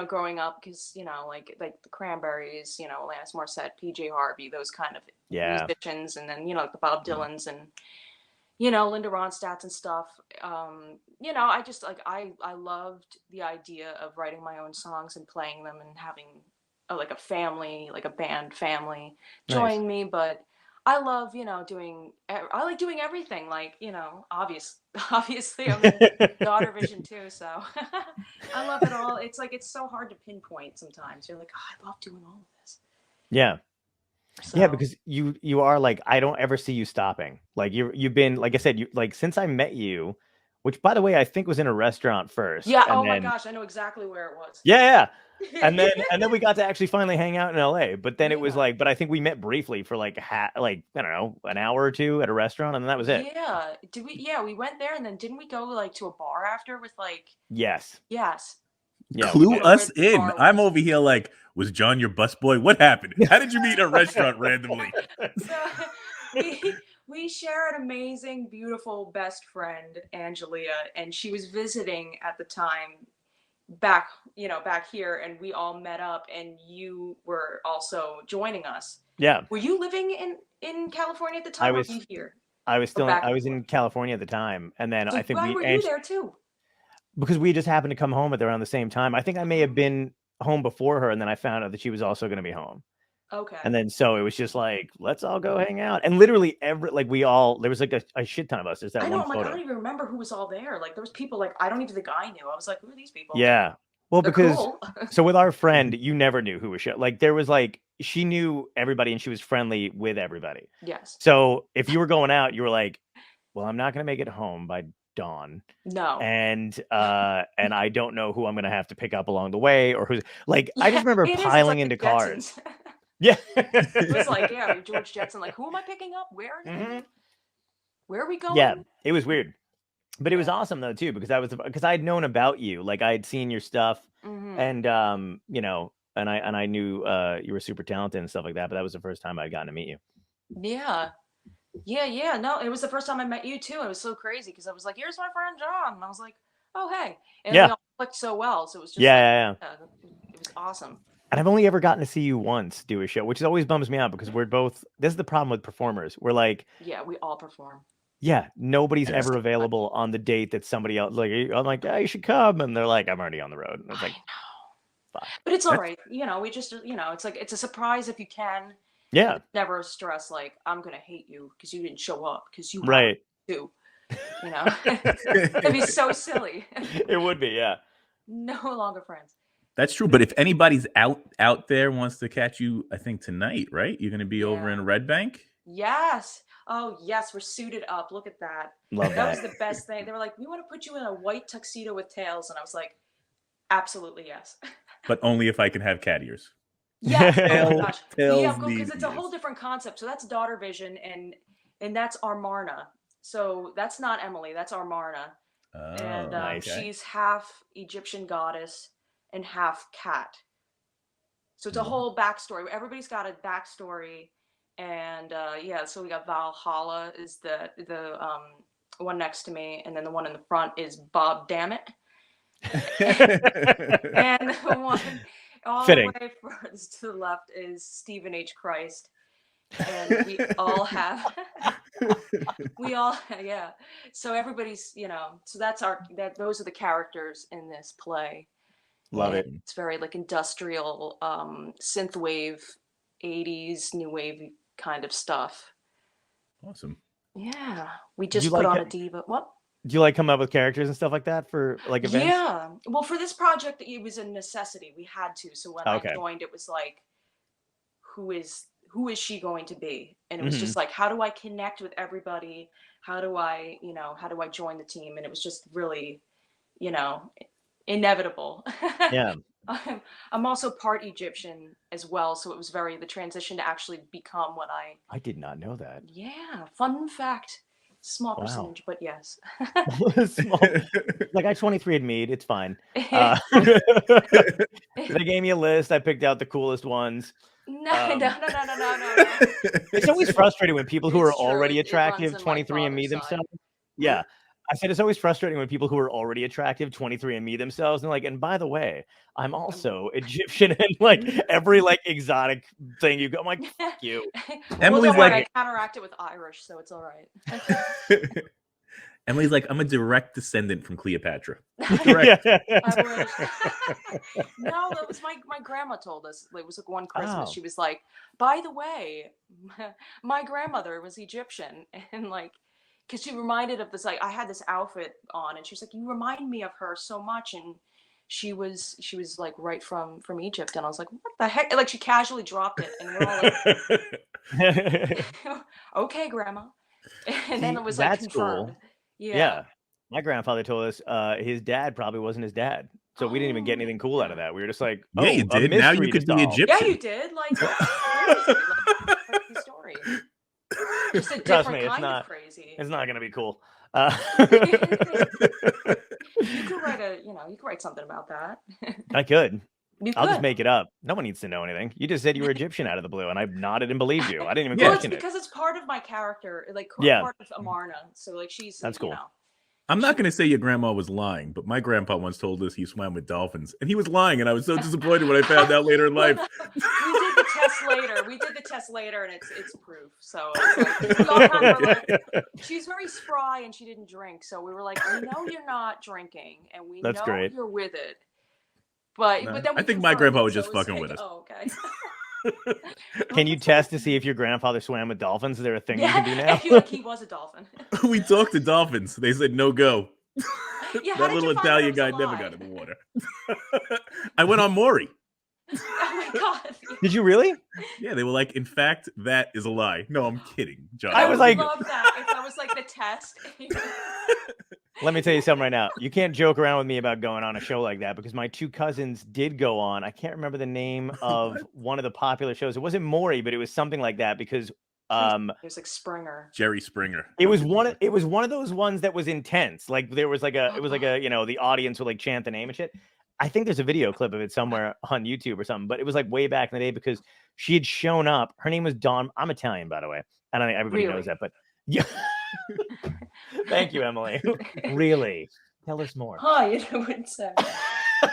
A: growing up, because like the Cranberries, Alanis Morissette, PJ Harvey, those kind of musicians, and then like the Bob Dylans and Linda Ronstadts and stuff. I just like I loved the idea of writing my own songs and playing them and having like a family, like a band family join me. But I love, doing. I like doing everything. Like, obviously, I'm in daughter vision too, so I love it all. It's like it's so hard to pinpoint sometimes. You're like, oh, I love doing all of this.
B: Yeah.
A: So.
B: Yeah, because you are like, I don't ever see you stopping. Like you've been, like I said, you like since I met you, which by the way I think was in a restaurant first.
A: Yeah.
B: And
A: Oh my
B: then,
A: gosh, I know exactly where it was.
B: yeah. And then we got to actually finally hang out in LA. But then it was
A: Yeah.
B: like, but I think we met briefly for like I don't know, an hour or two at a restaurant, and then that was it.
A: Yeah. Did we? Yeah, we went there, and then didn't we go like to a bar after with like?
B: Yes.
A: Yes.
B: Yeah,
D: Clue us
A: Where the
D: in.
A: bar
D: I'm
A: was.
D: over here like, was John your busboy? What happened? How did you meet in a restaurant randomly?
A: So we share an amazing, beautiful best friend, Angelia, and she was visiting at the time back here, and we all met up, and you were also joining us.
B: Yeah.
A: Were you living in California at the time?
B: I was
A: or were you here?
B: I was in California at the time, and then
A: So
B: I think
A: why were you there too?
B: Because we just happened to come home at around the same time. I think I may have been home before her, and then I found out that she was also going to be home.
A: Okay.
B: And then so it was just like, let's all go hang out. And literally there was like a shit ton of us. There's that
A: I know,
B: one photo.
A: I don't even remember who was all there. Like there was people like I don't even think I knew. I was like, who are these people?
B: Yeah. Well,
A: They're
B: because
A: cool.
B: so with our friend, you never knew who was shit. Like there was like, she knew everybody and she was friendly with everybody.
A: Yes.
B: So if you were going out, you were like, well, I'm not going to make it home by dawn.
A: No.
B: And I don't know who I'm going to have to pick up along the way or who's like, I just remember piling into cars. Yeah.
A: It was like, yeah, George Jetson, like, who am I picking up? Where are we going?
B: Yeah, it was weird. But it was awesome though too, because I'd known about you. Like I had seen your stuff and and I knew you were super talented and stuff like that, but that was the first time I'd gotten to meet you.
A: Yeah. Yeah. No, it was the first time I met you too. It was so crazy because I was like, here's my friend John. And I was like, oh, hey. And we all clicked so well. So it was just
B: yeah.
A: It was awesome.
B: And I've only ever gotten to see you once do a show, which always bums me out because this is the problem with performers. We're like,
A: yeah, we all perform.
B: Yeah, nobody's ever available on the date that somebody else, like, I'm like, yeah, you should come. And they're like, I'm already on the road. And it's like,
A: fuck. But it's all right. We just, it's like, it's a surprise if you can.
B: Yeah.
A: Never stress, like, I'm going to hate you because you didn't show up because you
B: right.
A: to. It'd be so silly.
B: It would be, yeah.
A: No longer friends.
D: That's true. But if anybody's out there wants to catch you, I think tonight, right? You're going to be over in Red Bank?
A: Yes. Oh, yes. We're suited up. Look at that. That was the best thing. They were like, we want to put you in a white tuxedo with tails. And I was like, absolutely yes.
D: But only if I can have cat ears.
A: Yes. Oh my gosh. Yeah, because it's a whole different concept. So that's daughter vision and that's Armarna. So that's not Emily. That's Armarna.
D: Oh,
A: and she's half Egyptian goddess and half cat. So it's a whole backstory. Everybody's got a backstory. And so we got Valhalla is the one next to me, and then the one in the front is Bob Dammit. And the one all the way furthest to the left is Stephen H. Christ. And we all have So everybody's, so those are the characters in this play.
B: Love it.
A: It's very like industrial synthwave 80s new wave kind of stuff.
D: Awesome.
A: Yeah. We just put on a diva. What?
B: Do you like come up with characters and stuff like that for like events?
A: Yeah. Well, for this project, it was a necessity. We had to. So when I joined, it was like, who is she going to be? And it was just like, how do I connect with everybody? How do I join the team? And it was just really, inevitable.
B: Yeah.
A: I'm also part Egyptian as well, so it was the transition to actually become what I
B: did not know that.
A: Yeah, fun fact. Small percentage, but yes.
B: Small. Like I 23andMe'd, it's fine. They gave me a list. I picked out the coolest ones.
A: No.
B: It's always frustrating when people who are already attractive 23andMe themselves. Yeah. I said it's always frustrating when people who are already attractive 23andMe themselves and like, and by the way, I'm also Egyptian and like every like exotic thing you go. I'm like, fuck you.
D: Emily's like,
A: I counteract it with Irish, so it's all right.
D: Emily's like, I'm a direct descendant from Cleopatra.
A: Direct. I wish. No, that was my grandma told us. It was like one Christmas. She was like, by the way, my grandmother was Egyptian, and like, because she reminded of this, like, I had this outfit on, and she was like, you remind me of her so much, and she was like right from Egypt, and I was like, what the heck? Like, she casually dropped it, and we're all like, okay, grandma. And then it was like confirmed.
B: Cool. Yeah. My grandfather told us his dad probably wasn't his dad. So we didn't even get anything cool out of that. We were just like,
D: yeah, you did. Now you could be Egyptian.
A: Yeah, you did. Like, crazy. Like the story. Just a different kind of crazy.
B: It's not gonna be cool.
A: You could write something about that.
B: I could. I'll just make it up. No one needs to know anything. You just said you were Egyptian out of the blue, and I nodded and believed you. I didn't even question it.
A: Because it's part of my character, like part of Amarna. So like she's
B: that's cool.
D: I'm not going to say your grandma was lying, but my grandpa once told us he swam with dolphins, and he was lying, and I was so disappointed when I found out later in life.
A: We did the test later, and it's proof. So it's like, like, she's very spry, and she didn't drink. So we were like, we know you're not drinking, and we know you're with it. But then
D: I think my grandpa was just fucking with us.
A: Oh, okay.
B: Can you test to see if your grandfather swam with dolphins? Is there a thing you can do now?
A: I feel like he was a dolphin.
D: We talked to dolphins. They said no go.
A: Yeah,
D: that little Italian guy never got in the water. I went on Maury.
A: Oh my god!
B: Did you really?
D: Yeah, they were like, in fact, that is a lie. No, I'm kidding, John.
B: I was like,
A: love that. If that was like the test.
B: Let me tell you something right now. You can't joke around with me about going on a show like that, because my two cousins did go on. I can't remember the name of one of the popular shows. It wasn't Maury, but it was something like that, because
A: it was like Springer.
D: Jerry Springer.
B: It was one of those ones that was intense. Like there was like it was like a, the audience would like chant the name and shit. I think there's a video clip of it somewhere on YouTube or something, but it was like way back in the day, because she had shown up. Her name was Dawn. I'm Italian, by the way. I don't think everybody knows that, but yeah. Thank you, Emily. Really? Tell us more.
A: Hi, you wouldn't say.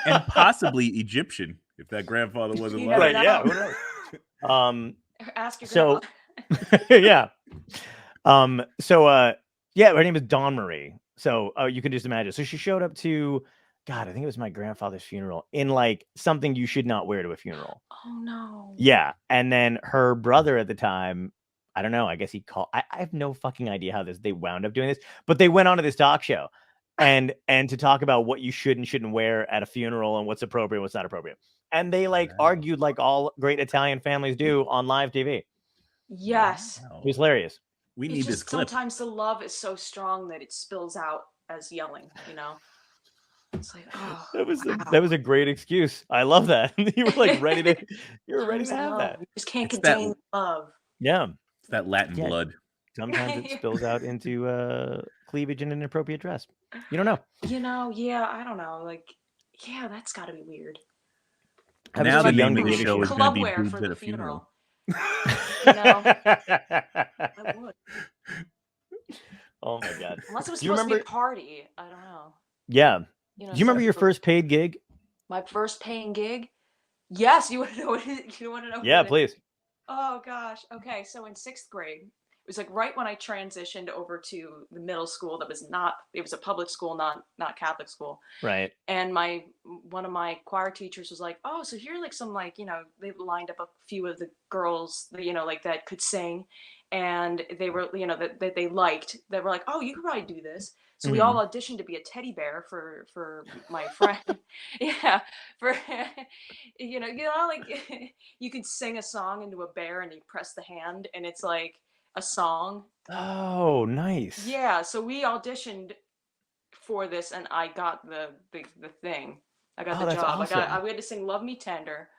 D: And possibly Egyptian, if that grandfather wasn't lying.
B: Right, yeah. Who knows?
A: Ask your grandma.
B: Yeah. Yeah, her name is Dawn Marie. So you can just imagine. So she showed up to, God, I think it was my grandfather's funeral, in like something you should not wear to a funeral.
A: Oh no.
B: Yeah. And then her brother at the time, I don't know, I guess he called. I have no fucking idea how they wound up doing this, but they went on to this talk show and to talk about what you should and shouldn't wear at a funeral and what's appropriate, what's not appropriate. And they like argued like all great Italian families do on live TV.
A: Yes.
B: It was hilarious.
D: We need this clip.
A: Sometimes the love is so strong that it spills out as yelling, It's like, oh,
B: that was a great excuse. I love that. You were like ready to have that.
A: You just can't contain love.
B: Yeah.
D: It's that Latin blood.
B: Sometimes it spills out into cleavage and an inappropriate dress. You don't know.
A: Yeah, I don't know. Like, yeah, that's got to be weird.
D: Now the name of the show is going to be boobs at a funeral.
A: I would.
B: Oh my god!
A: Unless it was supposed to be a party, I don't know.
B: Yeah. Do you remember your first paid gig?
A: My first paying gig? Yes. You want to know? You want to know?
B: Yeah, please.
A: Oh gosh. Okay. So in 6th grade, it was like right when I transitioned over to the middle school. It was a public school, not Catholic school.
B: Right.
A: And one of my choir teachers was like, oh, so here are like some like, they lined up a few of the girls, like that could sing. And they were, that they liked. They were like, oh, you could probably do this. So we all auditioned to be a teddy bear for my friend. Yeah, like you could sing a song into a bear and you press the hand and it's like a song.
B: Oh, nice.
A: Yeah, so we auditioned for this and I got the thing. I got the job. Awesome. We had to sing "Love Me Tender,"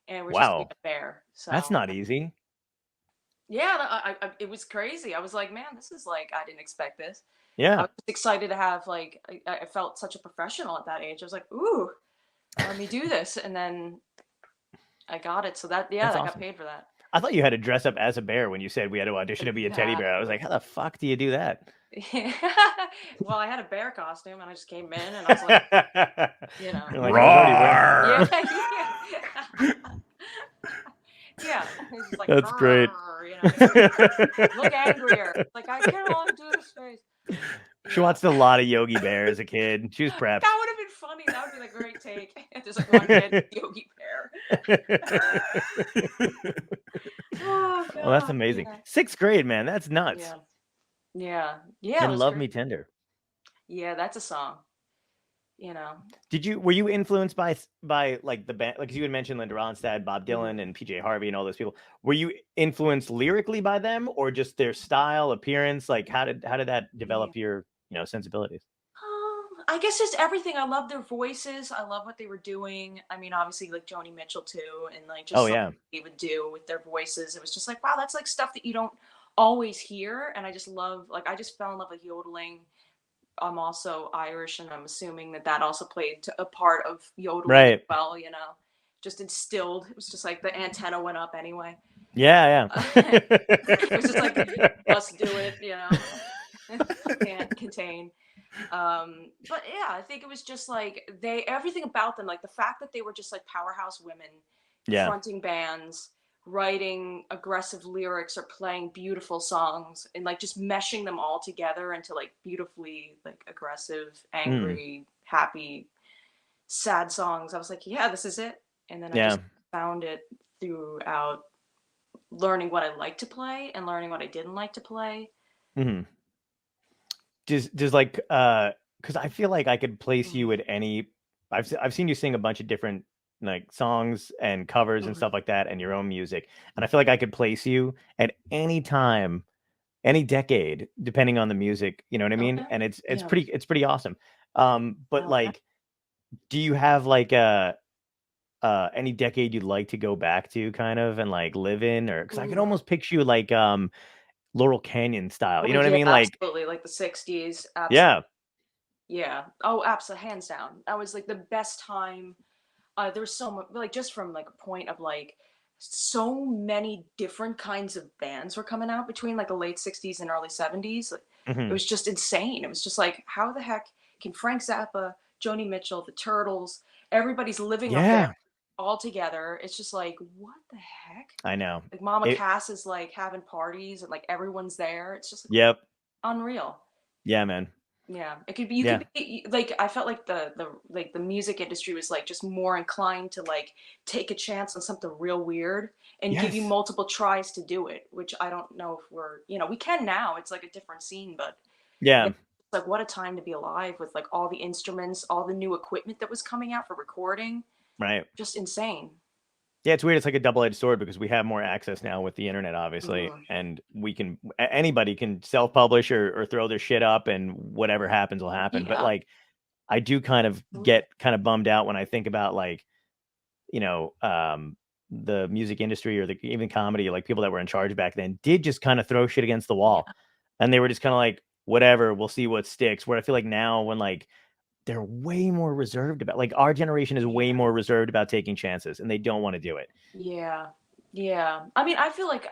A: and we're just being a bear. So
B: that's not easy.
A: Yeah, it was crazy. I was like, man, this is like, I didn't expect this.
B: Yeah.
A: I was excited to have like, I felt such a professional at that age. I was like, ooh, let me do this. And then I got it. So that, I got paid for that.
B: I thought you had to dress up as a bear when you said we had to audition to be a teddy bear. I was like, how the fuck do you do that?
A: Well, I had a bear costume and I just came in and I was like,
B: Like,
D: roar.
A: Yeah. Like,
B: that's great.
A: Look angrier. Like, I can't all do this face.
B: She watched a lot of Yogi Bear as a kid. She was prepped.
A: That would have been funny. That would be a great take. There's like one kid, Yogi Bear. Oh God.
B: Well, that's amazing.
A: Yeah.
B: 6th grade, man. That's nuts.
A: Yeah.
B: And Love Me Tender.
A: Yeah, that's a song.
B: Were you influenced by like the band, like you had mentioned Linda Ronstadt, Bob Dylan, and PJ Harvey and all those people? Were you influenced lyrically by them, or just their style, appearance? Like how did that develop your sensibilities?
A: I guess just everything. I love their voices. I love what they were doing. I mean, obviously like Joni Mitchell too, and like just what they would do with their voices. It was just like, wow, that's like stuff that you don't always hear. And I just love, like, I just fell in love with yodeling. I'm also Irish, and I'm assuming that also played a part of yodeling as well, just instilled. It was just like the antenna went up anyway.
B: Yeah.
A: It was just like, let's do it, can't contain. But yeah, I think it was just like everything about them, like the fact that they were just like powerhouse women, fronting bands, writing aggressive lyrics or playing beautiful songs, and like just meshing them all together into like beautifully like aggressive, angry, happy, sad songs. I was like, yeah, this is it. And then I just found it throughout learning what I liked to play and learning what I didn't like to play.
B: Does like because I feel like I could place you at any. I've seen you sing a bunch of different like songs and covers and stuff like that, and your own music, and I feel like I could place you at any time, any decade, depending on the music. You know what I mean? And it's pretty awesome. But like, do you have like any decade you'd like to go back to, kind of, and like live in, or because I could almost picture you like Laurel Canyon style. You know what I mean? Like
A: absolutely, like the 60s.
B: Absolutely.
A: Yeah. Oh, absolutely, hands down. That was like the best time. There was so much, like, just from like a point of like so many different kinds of bands were coming out between like the late 60s and early 70s. It was just insane. It was just like, how the heck can Frank Zappa, Joni Mitchell, the Turtles, everybody's living up there all together? It's just like, what the heck?
B: I know.
A: Like Mama Cass is like having parties and like everyone's there. It's just like, unreal.
B: Yeah, man.
A: Yeah, it could be. You could be like, I felt like the music industry was like just more inclined to like take a chance on something real weird and give you multiple tries to do it, which I don't know if we're, we can now. It's like a different scene, but it's like, what a time to be alive with like all the instruments, all the new equipment that was coming out for recording.
B: Right.
A: Just insane.
B: Yeah, it's weird. It's like a double-edged sword because we have more access now with the internet, obviously, and anybody can self-publish or throw their shit up, and whatever happens will happen. But like, I do kind of get kind of bummed out when I think about like, the music industry or even comedy, like people that were in charge back then did just kind of throw shit against the wall, and they were just kind of like, whatever, we'll see what sticks. Where I feel like now, when like they're way more reserved about, like, our generation is way more reserved about taking chances, and they don't want to do it.
A: Yeah. I mean, I feel like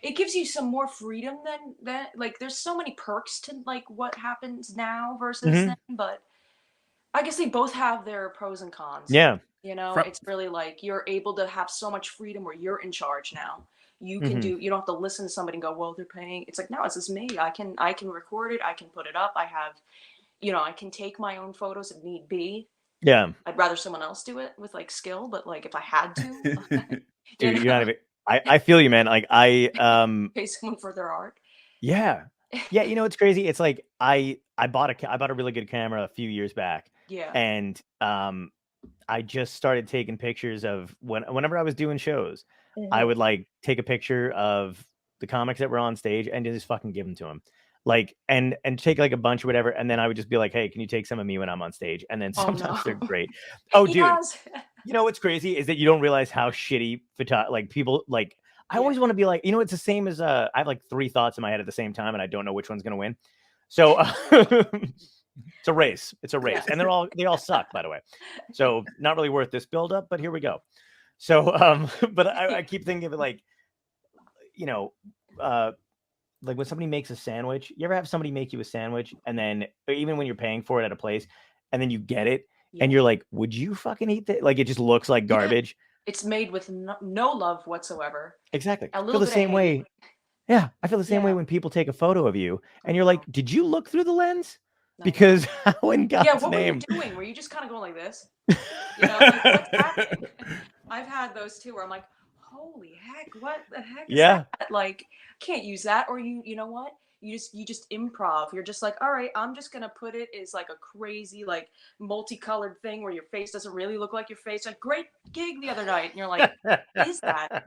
A: it gives you some more freedom than that. Like, there's so many perks to like what happens now versus then, but I guess they both have their pros and cons.
B: Yeah.
A: It's really like you're able to have so much freedom where you're in charge now. You can you don't have to listen to somebody and go, well, they're paying. It's like, no, it's just me. I can record it. I can put it up. I have, I can take my own photos if need be.
B: Yeah.
A: I'd rather someone else do it with like skill, but like if I had to,
B: dude, you're not even, I feel you, man. Like I
A: pay someone for their art.
B: Yeah. It's crazy. It's like I bought a really good camera a few years back.
A: Yeah.
B: And I just started taking pictures of whenever I was doing shows, I would like take a picture of the comics that were on stage and just fucking give them to them. Like, and take like a bunch or whatever. And then I would just be like, hey, can you take some of me when I'm on stage? And then sometimes they're great. Oh, dude, what's crazy is that you don't realize how shitty like people like, I always want to be like, it's the same as, I have like 3 thoughts in my head at the same time and I don't know which one's going to win. So it's a race. And they all suck, by the way. So not really worth this build up, but here we go. So, but I keep thinking of it like, like when somebody makes a sandwich, you ever have somebody make you a sandwich and then even when you're paying for it at a place and then you get it and you're like, would you fucking eat that? Like, it just looks like garbage.
A: It's made with no love whatsoever.
B: Exactly. I feel the same way. Yeah, I feel the same way when people take a photo of you and you're like, did you look through the lens? Because how in God's
A: what
B: name?
A: were you doing? Were you just kind of going like this? You know, like, what's happening? I've had those too where I'm like, holy heck, what the heck is that? Like, can't use that. Or you know what? You just improv. You're just like, all right, I'm just gonna put it as like a crazy, like multicolored thing where your face doesn't really look like your face. Like, great gig the other night. And you're like, is that?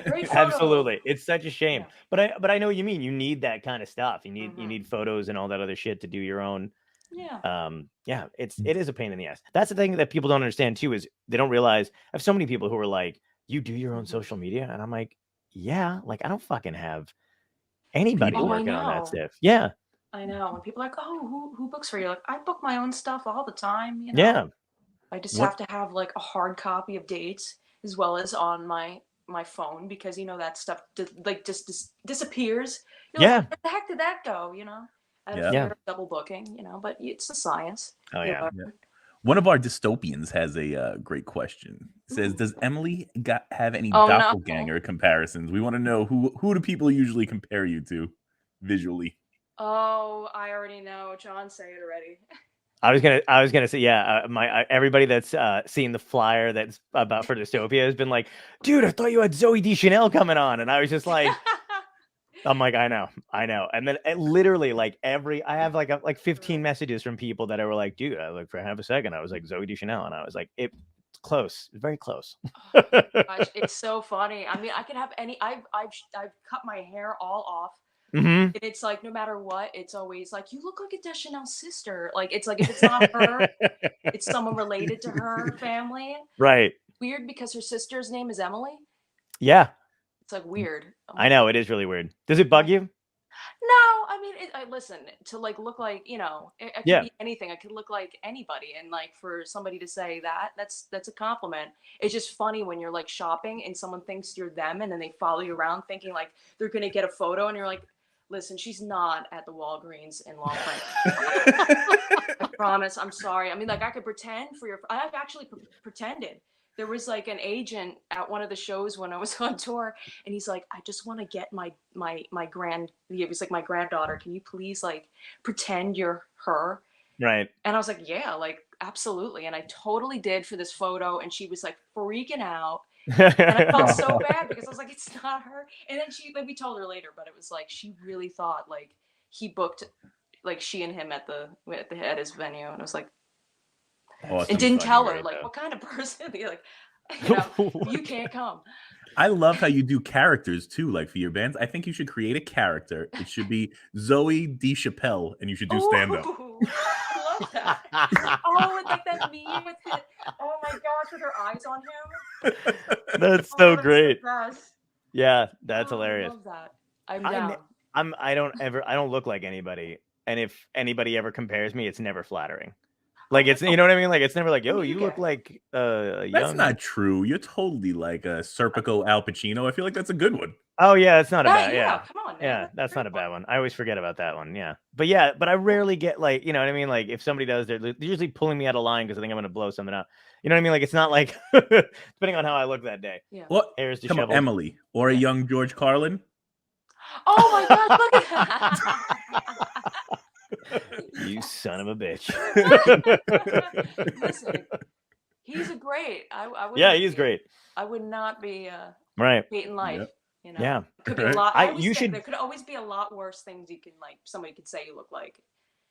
A: Great photo.
B: Absolutely. It's such a shame. Yeah. But I know what you mean. You need that kind of stuff. You need photos and all that other shit to do your own. Yeah. It is a pain in the ass. That's the thing that people don't understand too, is they don't realize I have so many people who are like, you do your own social media? And I'm like, yeah, like I don't fucking have anybody working on that stuff. Yeah.
A: I know. When people are like, oh, who books for you? Like, I book my own stuff all the time, you know.
B: Yeah.
A: I just have to have like a hard copy of dates as well as on my phone, because you know that stuff just disappears. You're like, where the heck did that go? You know, out of fear of double booking. You know, but it's the science.
B: Oh yeah.
D: One of our dystopians has a great question. It says, does Emily have any doppelganger comparisons? We want to know who do people usually compare you to visually?
A: Oh, I already know. John, say it already.
B: I was gonna say, yeah. Everybody that's seen the flyer that's about for Dystopia has been like, dude, I thought you had Zooey Deschanel coming on, and I was just like, I'm like, I know, and then literally like I have like 15 messages from people that were like, dude, I for half a second I was like Zooey Deschanel, and I was like, it's close, very close.
A: Oh my gosh, it's so funny. I mean, I could have any. I've cut my hair all off. And it's like, no matter what, it's always like, you look like a Deschanel's sister. Like, it's like, if it's not her, it's someone related to her family.
B: Right.
A: Weird, because her sister's name is Emily.
B: Yeah.
A: It's like weird.
B: I know, it is really weird. Does it bug you?
A: No, I mean, listen, to like look like, you know, it could be anything. I could look like anybody, and like for somebody to say that's a compliment. It's just funny when you're like shopping and someone thinks you're them, and then they follow you around thinking like they're gonna get a photo, and you're like, listen, she's not at the Walgreens in Long Print. I promise. I'm sorry. I mean, like, I could pretend for I've actually pretended. There was like an agent at one of the shows when I was on tour, and he's like, I just want to get it was like my granddaughter. Can you please like pretend you're her?
B: Right.
A: And I was like, yeah, like absolutely. And I totally did for this photo, and she was like freaking out. And I felt so bad because I was like, it's not her. And then we told her later, but it was like, she really thought like he booked like she and him at his venue. And I was like, and didn't tell her like what kind of person. Like, you know, you can't come.
D: I love how you do characters too, like for your bands. I think you should create a character. It should be Zooey Deschanel, and you should do stand-up.
A: I love that. Oh, and like that meme with it. Oh my gosh, with her eyes on him.
B: That's so great. Yeah, that's hilarious.
A: I love that. I'm down.
B: I don't look like anybody, and if anybody ever compares me, it's never flattering. Like, it's, you know what I mean? Like, it's never like, yo, you look like young.
D: That's not true. You're totally like a Serpico Al Pacino. I feel like that's a good one.
B: Oh yeah, that's not a bad.
A: Yeah, come on. Man.
B: Yeah, that's not a bad one. I always forget about that one. Yeah, but I rarely get like, you know what I mean? Like, if somebody does, they're usually pulling me out of line because I think I'm gonna blow something up. You know what I mean? Like, it's not like depending on how I look that day.
A: Yeah.
D: Well, come on, Emily or a young George Carlin.
A: Oh my God! Look at that.
B: You son of a bitch.
A: Listen, he's a great.
B: He's great.
A: I would not be
B: right
A: hating life.
B: Yep.
A: You know?
B: Yeah,
A: could be a lot. There could always be a lot worse things you can like. Somebody could say you look like.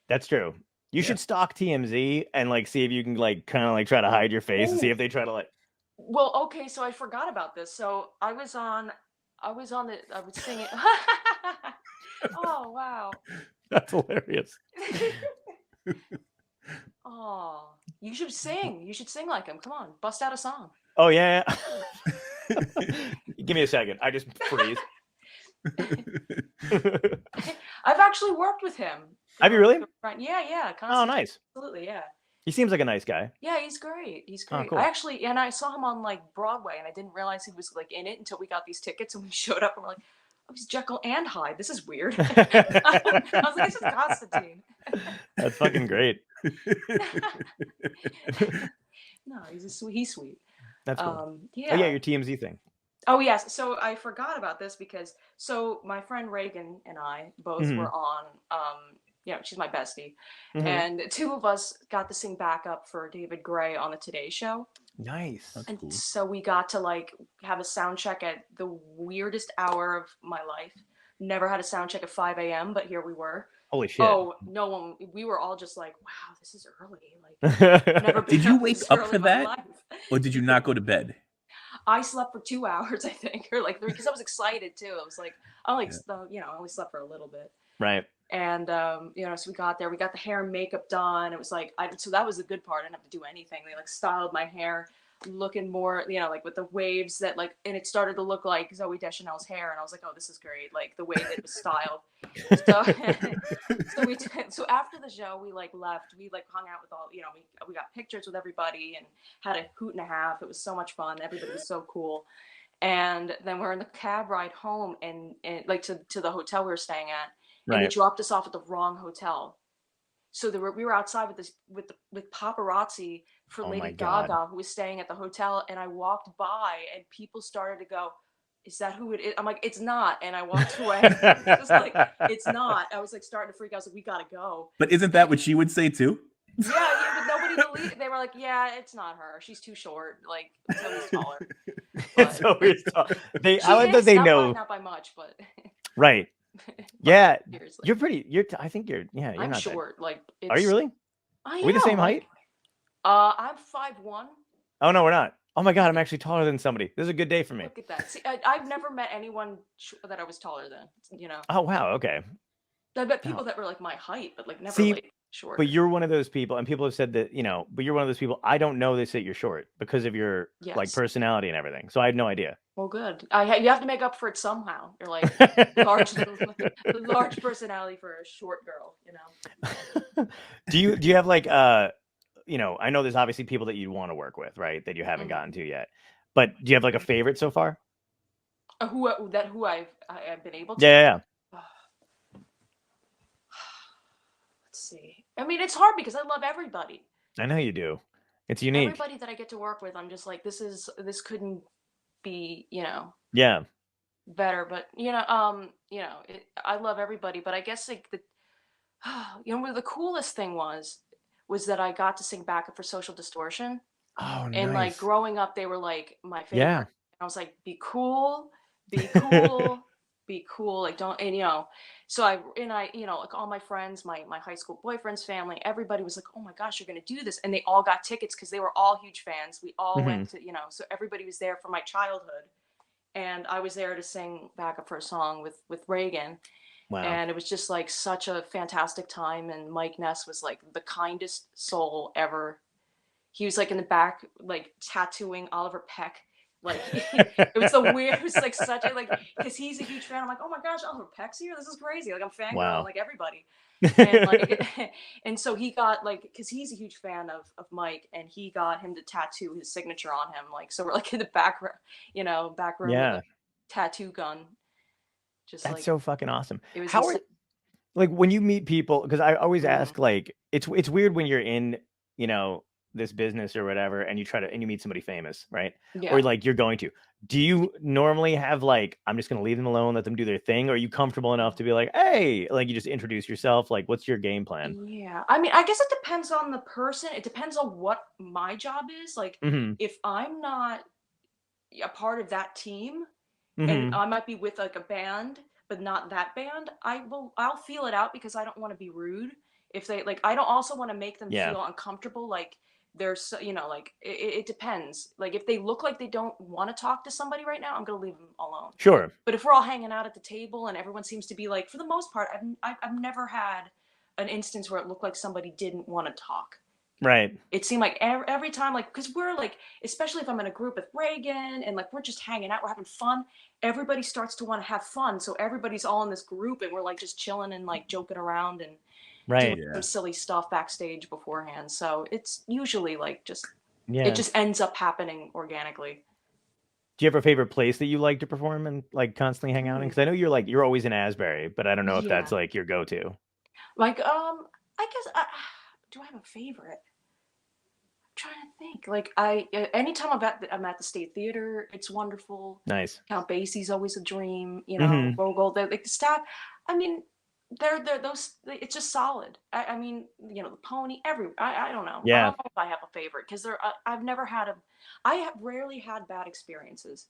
B: That's true. You should stalk TMZ and like see if you can like kind of like try to hide your face and see if they try to like.
A: Well, okay, so I forgot about this. So I was singing. Oh wow.
B: That's hilarious.
A: Oh, you should sing. You should sing like him. Come on, bust out a song.
B: Oh yeah. Give me a second. I just freeze.
A: I've actually worked with him.
B: Have you really?
A: Yeah. Constantly.
B: Oh, nice.
A: Absolutely, yeah.
B: He seems like a nice guy.
A: Yeah, he's great.
B: Oh, cool.
A: I saw him on like Broadway, and I didn't realize he was like in it until we got these tickets, and we showed up, and we're like, oh, he's Jekyll and Hyde. This is weird. I was like, this is Constantine.
B: That's fucking great.
A: No, he's sweet.
B: That's cool.
A: Yeah.
B: Oh yeah, your TMZ thing.
A: Oh yes, so I forgot about this because so my friend Reagan and I both
B: Mm-hmm.
A: were on she's my bestie.
B: Mm-hmm.
A: And two of us got to sing backup for David Gray on the Today Show.
B: Nice.
D: That's
A: And
D: cool.
A: so we got to like have a sound check at the weirdest hour of my life. Never had a sound check at 5 a.m., but here we were.
B: Holy shit.
A: Oh, no one, we were all just like, wow, this is early. Like, never been
D: Did you
A: up
D: wake
A: this
D: up
A: early
D: for
A: in my
D: that?
A: life.
D: Or did you not go to bed?
A: I slept for 2 hours, I think, or like 3, because I was excited too. I was like, I only slept for a little bit.
B: Right.
A: And so we got there, we got the hair and makeup done. It was like, so that was the good part. I didn't have to do anything. They like styled my hair, looking more, like with the waves that like, and it started to look like Zooey Deschanel's hair. And I was like, oh, this is great. Like the way that it was styled. So after the show, we like left, we like hung out with all, we got pictures with everybody and had a hoot and a half. It was so much fun. Everybody was so cool. And then we're in the cab ride home and like to the hotel we were staying at. And they dropped us off at the wrong hotel. So we were outside with paparazzi for Lady Gaga, who was staying at the hotel. And I walked by and people started to go, is that who it is? I'm like, it's not. And I walked away. Just like, it's not. I was like starting to freak out. I was like, we gotta go.
D: But isn't that what she would say too?
A: Yeah, but nobody believed. They were like, yeah, it's not her. She's too short. Like, Zoe's taller.
B: Zoe's taller. I like that they know.
A: Not by much, but.
B: Right. Yeah, you're pretty. I think you're. Yeah, you're
A: I'm
B: not
A: short. Like,
B: are you really? Are we the same height?
A: I'm 5'1".
B: Oh no, we're not. Oh my god, I'm actually taller than somebody. This is a good day for me.
A: Look at that. See, I've never met anyone that I was taller than.
B: Oh wow, okay.
A: I bet people that were like my height, but like never like short.
B: But you're one of those people, and people have said that but you're one of those people. I don't know they say you're short because of your like personality and everything. So I had no idea.
A: Well, good. You have to make up for it somehow. You're like large personality for a short girl,
B: Do you have like I know there's obviously people that you want to work with, right? That you haven't gotten to yet. But do you have like a favorite so far?
A: Who I've been able to?
B: Yeah.
A: Let's see. I mean, it's hard because I love everybody.
B: I know you do. It's unique.
A: Everybody that I get to work with, I'm just like, this couldn't be,
B: yeah,
A: better. But I love everybody. But I guess like the coolest thing was that I got to sing backup for Social Distortion.
B: Oh, nice.
A: And like growing up, they were like my favorite.
B: Yeah.
A: And I was like, be cool, be cool. Be cool, like don't, and so I like all my friends, my high school boyfriend's family, everybody was like, oh my gosh, you're gonna do this, and they all got tickets because they were all huge fans. We all went to so everybody was there for my childhood, and I was there to sing backup for a song with Reagan. Wow. And it was just like such a fantastic time, and Mike Ness was like the kindest soul ever. He was like in the back like tattooing Oliver Peck. Like it was like such a like because he's a huge fan. I'm like, oh my gosh, Oliver Peck's here. This is crazy. Like I'm fangirling like everybody. And like and so he got like because he's a huge fan of Mike, and he got him to tattoo his signature on him. Like so we're like in the back room with a tattoo gun. Just
B: that's like, so fucking awesome.
A: It was
B: like when you meet people, because I always ask like it's weird when you're in this business or whatever, and you meet somebody famous, right? Yeah. Or like you're going to. Do you normally have like, I'm just gonna leave them alone, let them do their thing? Or are you comfortable enough to be like, hey, like you just introduce yourself? Like, what's your game plan?
A: Yeah, I mean, I guess it depends on the person. It depends on what my job is. Like, if I'm not a part of that team, and I might be with like a band, but not that band, I'll feel it out because I don't want to be rude. If they like, I don't also want to make them feel uncomfortable. Like there's, like it depends. Like if they look like they don't want to talk to somebody right now, I'm gonna leave them alone.
B: Sure.
A: But if we're all hanging out at the table and everyone seems to be like, for the most part, I've never had an instance where it looked like somebody didn't want to talk.
B: Right.
A: It seemed like every time, like, because we're like, especially if I'm in a group with Reagan and like we're just hanging out, we're having fun. Everybody starts to want to have fun, so everybody's all in this group, and we're like just chilling and like joking around and doing some silly stuff backstage beforehand. So it's usually like just it just ends up happening organically.
B: Do you have a favorite place that you like to perform and like constantly hang out in? Because I know you're always in Asbury, but I don't know if that's like your go-to.
A: Like I guess do I have a favorite? I'm trying to think. Like anytime I'm at the State Theater, it's wonderful.
B: Nice.
A: Count Basie's always a dream. You know, Vogel. Like the staff. I mean, they're those. It's just solid. I mean, you know, the Pony. I don't know.
B: Yeah.
A: I don't know if I have a favorite because I've never had I have rarely had bad experiences.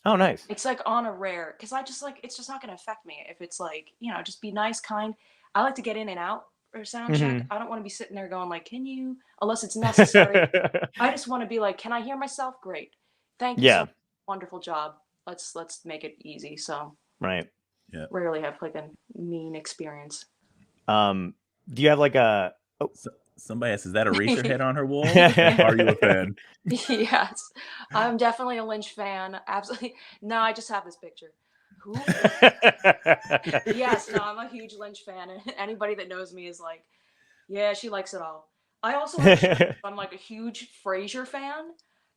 B: Oh, nice.
A: It's like on a rare because I just like it's just not going to affect me if it's like, you know, just be nice, kind. I like to get in and out or sound check. I don't want to be sitting there going like, can you, unless it's necessary. I just want to be like, can I hear myself? Great. Thank you. So wonderful job. Let's make it easy. So
B: right.
D: Yeah.
A: Rarely have like a mean experience.
B: Do you have like a
D: somebody asks, is that a Eraserhead on her wall? Are you a fan?
A: Yes. I'm definitely a Lynch fan. Absolutely. No, I just have this picture. Who? Yes, no, I'm a huge Lynch fan. And anybody that knows me is like, yeah, she likes it all. I also I'm like a huge Frasier fan.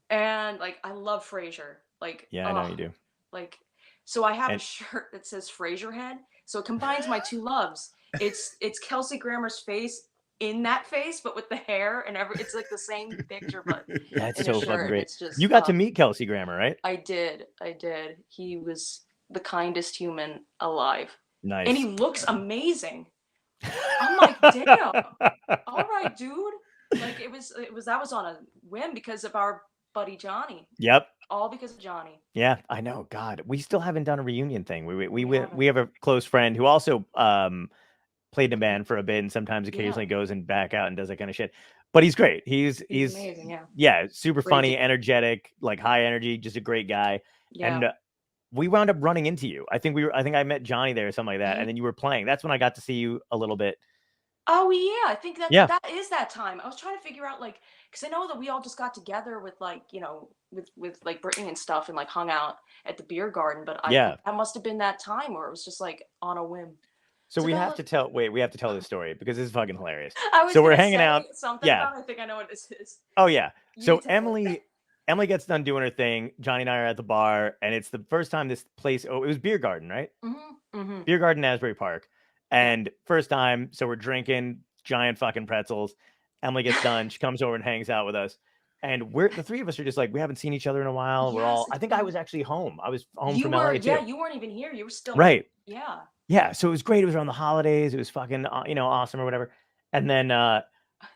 A: And like I love Frasier. Like
B: yeah, I know you do.
A: Like so I have a shirt that says Frasier Head. So it combines my two loves. It's Kelsey Grammer's face in that face, but with the hair and it's like the same picture, but
B: that's so fucking great.
A: It's just,
B: you got to meet Kelsey Grammer, right?
A: I did. He was the kindest human alive.
B: Nice.
A: And he looks amazing. I'm like, damn. All right, dude. Like it was that was on a whim because of our buddy Johnny.
B: Yep.
A: All because of Johnny.
B: Yeah, I know. God, we still haven't done a reunion thing. We have a close friend who also played in a band for a bit and sometimes occasionally goes and back out and does that kind of shit. But he's great. He's
A: amazing.
B: Yeah, super funny, energetic, like high energy, just a great guy.
A: Yeah.
B: And we wound up running into you. I think I met Johnny there or something like that, and then you were playing. That's when I got to see you a little bit.
A: Oh yeah, I think that is that time. I was trying to figure out like because I know that we all just got together with like, you know, with like Brittany and stuff and like hung out at the beer garden, but that must have been that time where it was just like on a whim.
B: So we have to tell this story because this is fucking hilarious.
A: So
B: we're hanging out.
A: I think I know what this is.
B: Oh yeah. So Emily gets done doing her thing. Johnny and I are at the bar, and it's the first time this place. Oh, it was Beer Garden, right?
A: Mm-hmm.
B: Beer Garden, Asbury Park, and first time. So we're drinking giant fucking pretzels. Emily gets done. She comes over and hangs out with us, and the three of us are just like we haven't seen each other in a while.
A: Yes,
B: we're all. I think I was actually home. I was home from LA too.
A: Yeah, you weren't even here. You were still
B: right.
A: Yeah.
B: Yeah, so it was great. It was around the holidays. It was fucking, awesome or whatever. And then,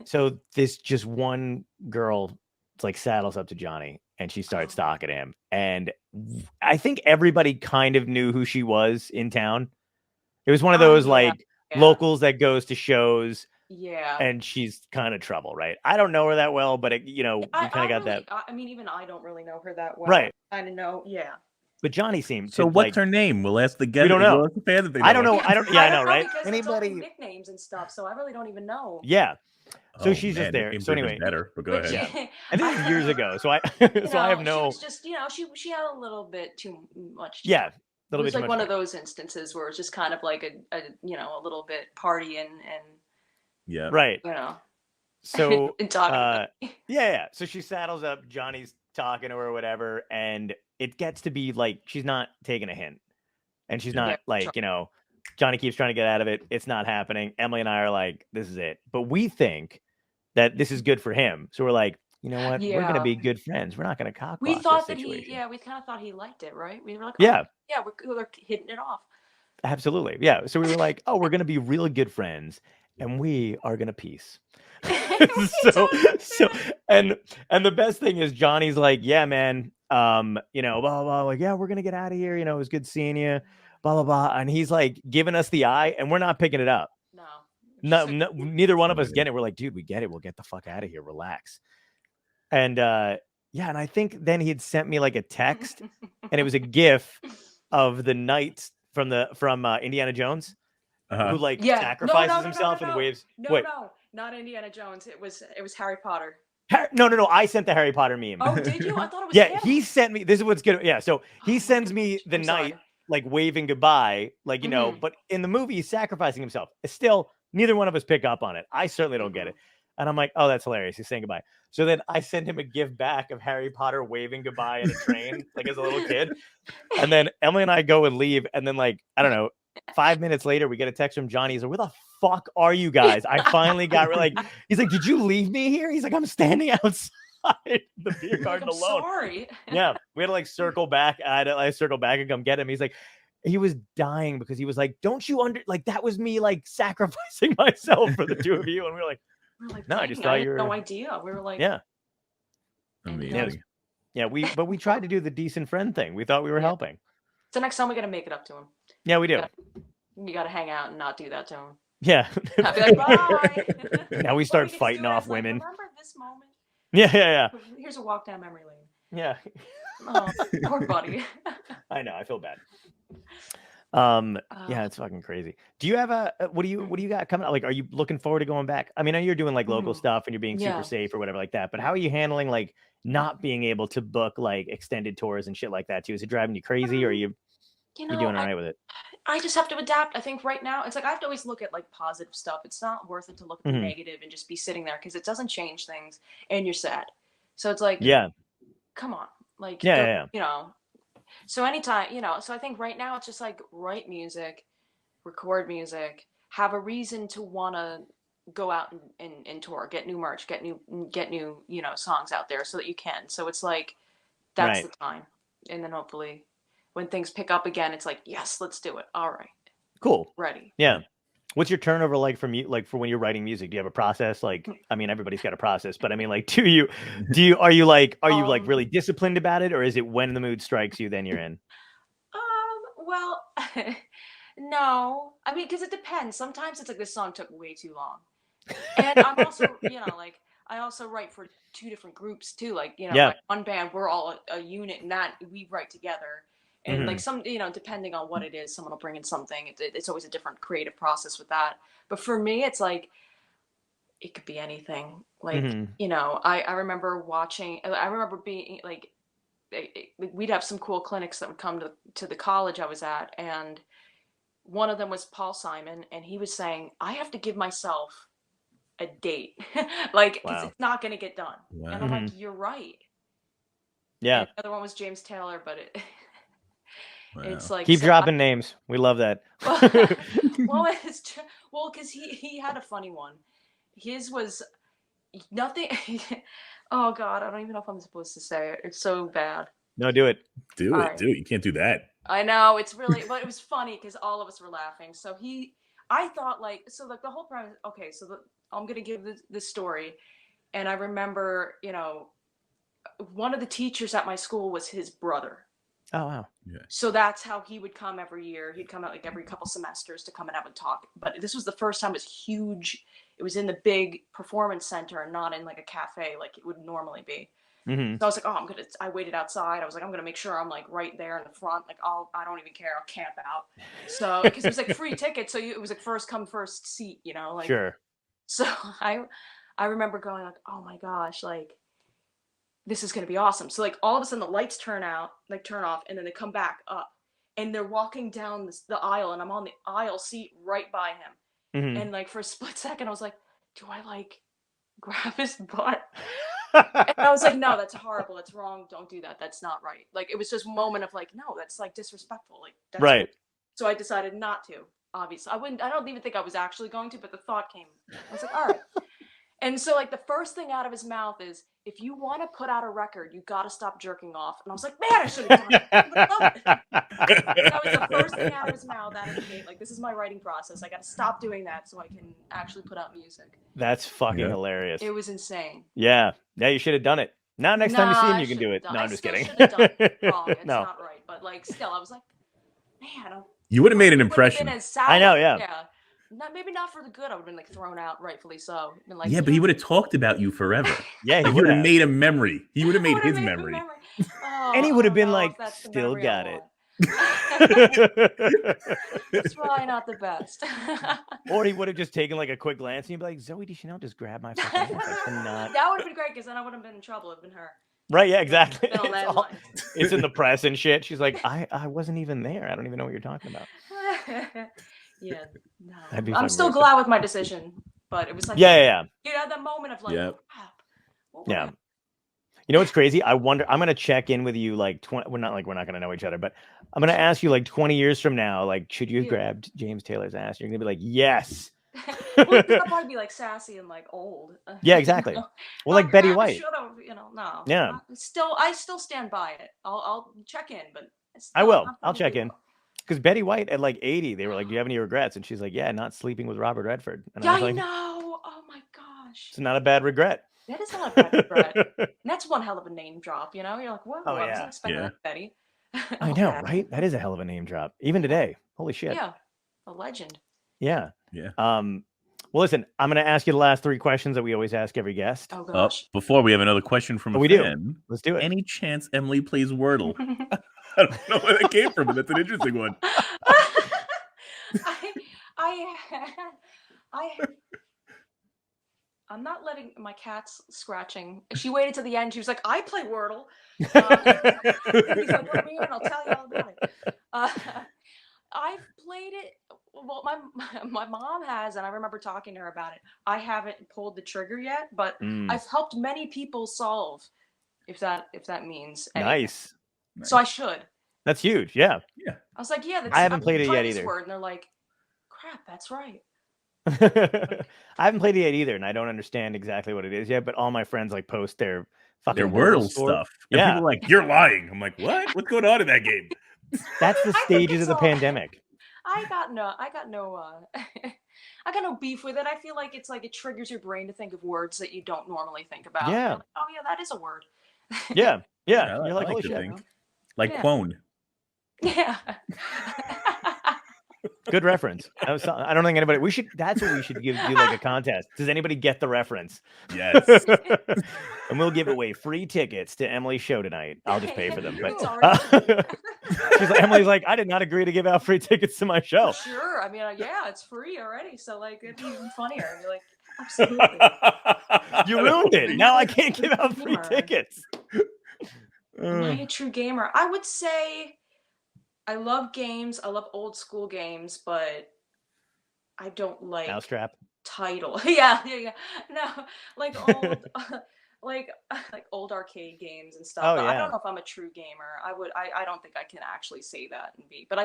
B: so this just one girl, it's like saddles up to Johnny, and she starts talking to him. And I think everybody kind of knew who she was in town. It was one of those locals that goes to shows.
A: Yeah.
B: And she's kind of trouble, right? I don't know her that well, but we kind of got that.
A: I mean, even I don't really know her that well.
B: Right.
A: I don't know. Yeah.
B: But Johnny seemed
D: so. What's her name? We'll ask the guest.
B: We don't know.
D: I
B: don't know. Yeah, I know, right?
A: Anybody nicknames and stuff, so I really don't even know.
B: Yeah. So she's just there. So anyway,
D: better. But go ahead.
B: Yeah. And this is years ago, so I have no.
A: She was just she had a little bit too much.
B: Yeah.
A: It was like one of those instances where it's just kind of like a little bit party and
D: yeah.
B: Right. So
A: yeah.
B: So she saddles up. Johnny's talking to her or whatever, and it gets to be like she's not taking a hint, and she's not Johnny keeps trying to get out of it. It's not happening. Emily and I are like, this is it. But we think that this is good for him, so we're like, you know what? We're gonna be good friends. We're not gonna cock.
A: We thought that we kind of thought he liked it, right? We were like,
B: we're
A: hitting it off.
B: Absolutely, yeah. So we were like, oh, we're gonna be really good friends, and we are gonna peace. so and the best thing is Johnny's like, yeah, man, blah, blah, blah, like, yeah, we're gonna get out of here, it was good seeing you, blah, blah, blah, and he's like giving us the eye, and we're not picking it up. No, neither one of us get it. We're like, dude, we get it, we'll get the fuck out of here, relax. And and I think then he had sent me like a text, and it was a gif of the knights from Indiana Jones, who sacrifices himself and waves.
A: No, not Indiana Jones. It was Harry Potter.
B: No. I sent the Harry Potter meme.
A: Oh, did you? I thought it was him.
B: He sent me. This is what's good. Yeah, so he sends me the knight like waving goodbye, like But in the movie, he's sacrificing himself. Still, neither one of us pick up on it. I certainly don't get it. And I'm like, oh, that's hilarious. He's saying goodbye. So then I send him a gift back of Harry Potter waving goodbye in a train, like as a little kid. And then Emily and I go and leave. And then, like, I don't know, 5 minutes later, we get a text from Johnny. He's like, "Where the fuck are you guys? I finally got he's like, did you leave me here? He's like, I'm standing outside the beer garden alone.
A: Sorry.
B: Yeah, we had to like circle back. I had to circle back and come get him. He's like, he was dying because he was like, don't you that was me like sacrificing myself for the two of you. And we were like, no, I just thought you were.
A: No idea. We were like,
B: yeah.
D: Amazing.
B: Yeah, but we tried to do the decent friend thing. We thought we were helping.
A: So next time we got to make it up to him.
B: Yeah, we do.
A: You got to hang out and not do that to him.
B: Yeah.
A: I'd be like, bye.
B: Now we start fighting off women.
A: Like, remember this moment?
B: Yeah.
A: Here's a walk down memory lane.
B: Yeah.
A: Oh, poor buddy.
B: I know. I feel bad. Yeah, it's fucking crazy. Do you have what do you got coming up? Like, are you looking forward to going back? I mean, I know you're doing like local stuff and you're being super safe or whatever like that, but how are you handling like not being able to book like extended tours and shit like that too? Is it driving you crazy or are you doing all right with it?
A: I just have to adapt. I think right now it's like I have to always look at like positive stuff. It's not worth it to look at the negative and just be sitting there because it doesn't change things and you're sad. So it's like, come on, like, you know. So anytime, so I think right now it's just like write music, record music, have a reason to want to go out and tour, get new merch, get new, songs out there so that you can. So it's like, that's the time. And then hopefully when things pick up again, it's like, yes, let's do it. All right.
B: Cool.
A: Ready.
B: Yeah. What's your turnover like for when you're writing music? Do you have a process? Like, I mean, everybody's got a process, but I mean, like, are you really disciplined about it, or is it when the mood strikes you, then you're in?
A: Well, no, I mean, because it depends. Sometimes it's like this song took way too long, and I'm also, like I also write for two different groups too. Like, like one band, we're all a unit, and that we write together. And like some, depending on what it is, someone will bring in something. It's always a different creative process with that. But for me, it's like, it could be anything. Like, I remember being like, we'd have some cool clinics that would come to the college I was at. And one of them was Paul Simon. And he was saying, I have to give myself a date. Like, because it's not going to get done. Wow. And I'm like, you're right.
B: Yeah.
A: And the other one was James Taylor, but it's like
B: keep dropping names. We love that.
A: Well, because he had a funny one. His was nothing. Oh God, I don't even know if I'm supposed to say it. It's so bad.
B: No, do it.
D: Do it. You can't do that.
A: I know it's really, but it was funny because all of us were laughing. So I thought like the whole premise. Okay, so I'm gonna give this story, and I remember one of the teachers at my school was his brother.
B: Oh, wow.
D: Yeah.
A: So that's how he would come every year. He'd come out like every couple semesters to come and have a talk. But this was the first time it was huge. It was in the big performance center and not in like a cafe like it would normally be. So I was like, I waited outside. I was like, I'm going to make sure I'm like right there in the front. Like, I don't even care. I'll camp out. So, because it was like free tickets. So it was like first come, first seat, like.
B: Sure.
A: So I remember going like, oh my gosh, like, this is going to be awesome. So like all of a sudden the lights turn off, and then they come back up and they're walking down the aisle and I'm on the aisle seat right by him. And like for a split second, I was like, do I like grab his butt? And I was like, no, that's horrible. It's wrong. Don't do that. That's not right. Like, it was just a moment of like, no, that's like disrespectful. Like, that's
B: right.
A: Cool. So I decided not to, obviously. I don't even think I was actually going to, but the thought came. I was like, all right. And so like the first thing out of his mouth is, if you want to put out a record, you got to stop jerking off. And I was like, man, I should have done it. That was the first thing out of his mouth out of the gate. Like, this is my writing process. I got to stop doing that so I can actually put out music.
B: That's fucking hilarious.
A: It was insane.
B: Yeah, you should have done it. Now next time you see him, you can do it. No, I'm just kidding.
A: I should have done it wrong. It's not right. But like, still, I was like, man.
D: You would have made an impression.
B: I know, yeah.
A: Maybe not for the good. I would have been like thrown out, rightfully so. Been like,
D: but he would have talked about you forever.
B: Yeah,
D: he would have made a memory. He would have made his memory.
B: And he would have been like, still got it.
A: It's probably not the best.
B: Or he would have just taken like a quick glance and he'd be like, Zoe Deschanel just grab my fucking ass.
A: That would have been great because then I wouldn't have been in trouble. It'd been her.
B: Right, yeah, exactly. It's in the press and shit. She's like, I wasn't even there. I don't even know what you're talking about.
A: Yeah, no. I'm still glad with my decision, but it was like,
B: yeah.
A: You know, that moment of like, crap.
B: You know what's crazy? I wonder. I'm gonna check in with you like 20. We're not gonna know each other, but I'm gonna ask you like 20 years from now, like, should you have grabbed James Taylor's ass? You're gonna be like, yes.
A: Well, that'll probably be like sassy and like old.
B: Yeah, exactly. Well, like Betty White.
A: No.
B: Yeah.
A: I still stand by it. I'll check in, but
B: I will. I'll check in. Because Betty White at like 80, they were like, "Do you have any regrets?" And she's like, "Yeah, not sleeping with Robert Redford." And
A: yeah,
B: I was like,
A: know. Oh my gosh.
B: It's not a bad regret.
A: That is not a bad regret. And that's one hell of a name drop. You're like, "Whoa, I wasn't expecting that, Betty."
B: I know, right? That is a hell of a name drop, even today. Holy shit.
A: Yeah, a legend.
B: Yeah. Well, listen, I'm going to ask you the last 3 questions that we always ask every guest.
A: Oh gosh.
D: Before we have another question from a fan.
B: Let's do it.
D: Any chance Emily plays Wordle? I don't know where that came from, but that's an interesting one.
A: I'm not letting my cat's scratching. She waited to the end. She was like, "I play Wordle." He's like, "What do you mean? I'll tell you all about it." I've played it. Well, my mom has, and I remember talking to her about it. I haven't pulled the trigger yet, but I've helped many people solve. If that means anything.
B: Nice.
A: So I should.
B: That's huge. Yeah.
A: I was like, yeah.
B: I haven't played it yet either.
A: Word, and they're like, crap, that's right.
B: I haven't played it yet either, and I don't understand exactly what it is yet. But all my friends like post their fucking
D: Wordle stuff. And people are like, "You're lying." I'm like, "What? What's going on in that game?"
B: That's the stages of the pandemic.
A: I got no beef with it. I feel like it's like it triggers your brain to think of words that you don't normally think about.
B: Yeah.
A: Like, oh yeah, that is a word.
B: Yeah.
D: You're
B: like,
D: holy
B: shit.
D: Like Quone.
A: Yeah.
B: Good reference. I don't think anybody. That's what we should do like a contest. Does anybody get the reference?
D: Yes.
B: And we'll give away free tickets to Emily's show tonight. I'll just pay for them. But Emily's like, I did not agree to give out free tickets to my show.
A: Sure. I mean, yeah, it's free already. So like, it'd be even funnier. You're like, absolutely.
B: You ruined it. Now I can't give out free tickets.
A: Am I a true gamer? I would say I love games. I love old school games, but I don't like
B: Mousetrap.
A: Title. Yeah. No, like old, like old arcade games and stuff. I don't know if I'm a true gamer. I don't think I can actually say that and be. But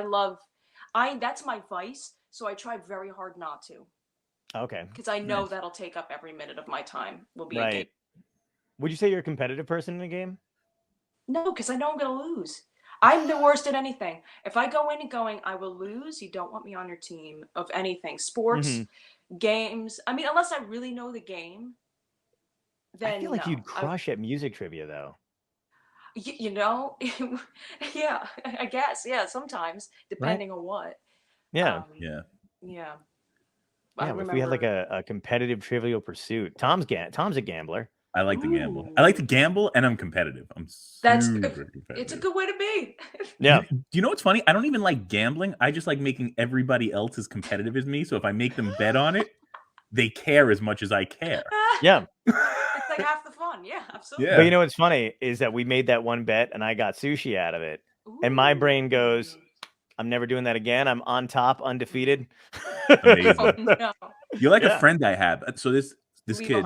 A: that's my vice. So I try very hard not to.
B: Okay.
A: Because I know that'll take up every minute of my time. Will be
B: right.
A: a game.
B: Would you say you're a competitive person in a game?
A: No, because I know I'm gonna lose. I'm the worst at anything. If I go in and going, I will lose. You don't want me on your team of anything. Sports, games. I mean, unless I really know the game. Then
B: I feel like you'd crush at music trivia, though.
A: You know, yeah, I guess, yeah. Sometimes, depending on what.
B: Yeah.
A: Yeah.
B: Yeah. If we had like a competitive Trivial Pursuit, Tom's a gambler.
D: I like to gamble. I like to gamble, and I'm competitive.
A: It's a good way to be.
B: Yeah.
D: Do you know what's funny? I don't even like gambling. I just like making everybody else as competitive as me. So if I make them bet on it, they care as much as I care.
B: Yeah.
A: It's like half the fun. Yeah, absolutely.
B: Yeah. But you know what's funny is that we made that one bet, and I got sushi out of it, and my brain goes, "I'm never doing that again. I'm on top, undefeated."
D: Amazing.
A: Oh, no.
D: You're like a friend I have. So this kid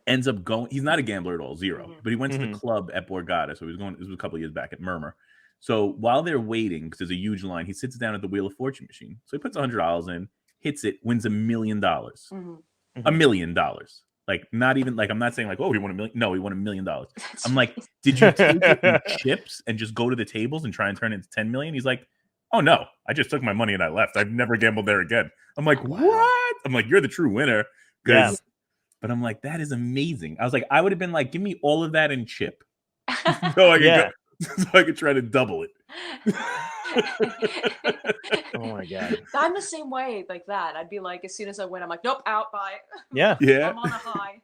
D: ends up going. He's not a gambler at all, zero. But he went to the club at Borgata. So he was going. This was a couple of years back at Murmur. So while they're waiting, because there's a huge line, he sits down at the Wheel of Fortune machine. So he puts $100 in, hits it, wins $1 million. $1 million. Like not even like I'm not saying like, oh, he won $1 million. No, he won $1 million. I'm like, did you take it in chips and just go to the tables and try and turn it into 10 million? He's like, oh no, I just took my money and I left. I've never gambled there again. I'm like, what? I'm like, you're the true winner.
B: Yeah.
D: But I'm like, that is amazing. I was like, I would have been like, give me all of that in chip. so I could try to double it.
B: Oh my God.
A: I'm the same way like that. I'd be like, as soon as I win, I'm like, nope, out, bye.
B: Yeah.
A: I'm on a high.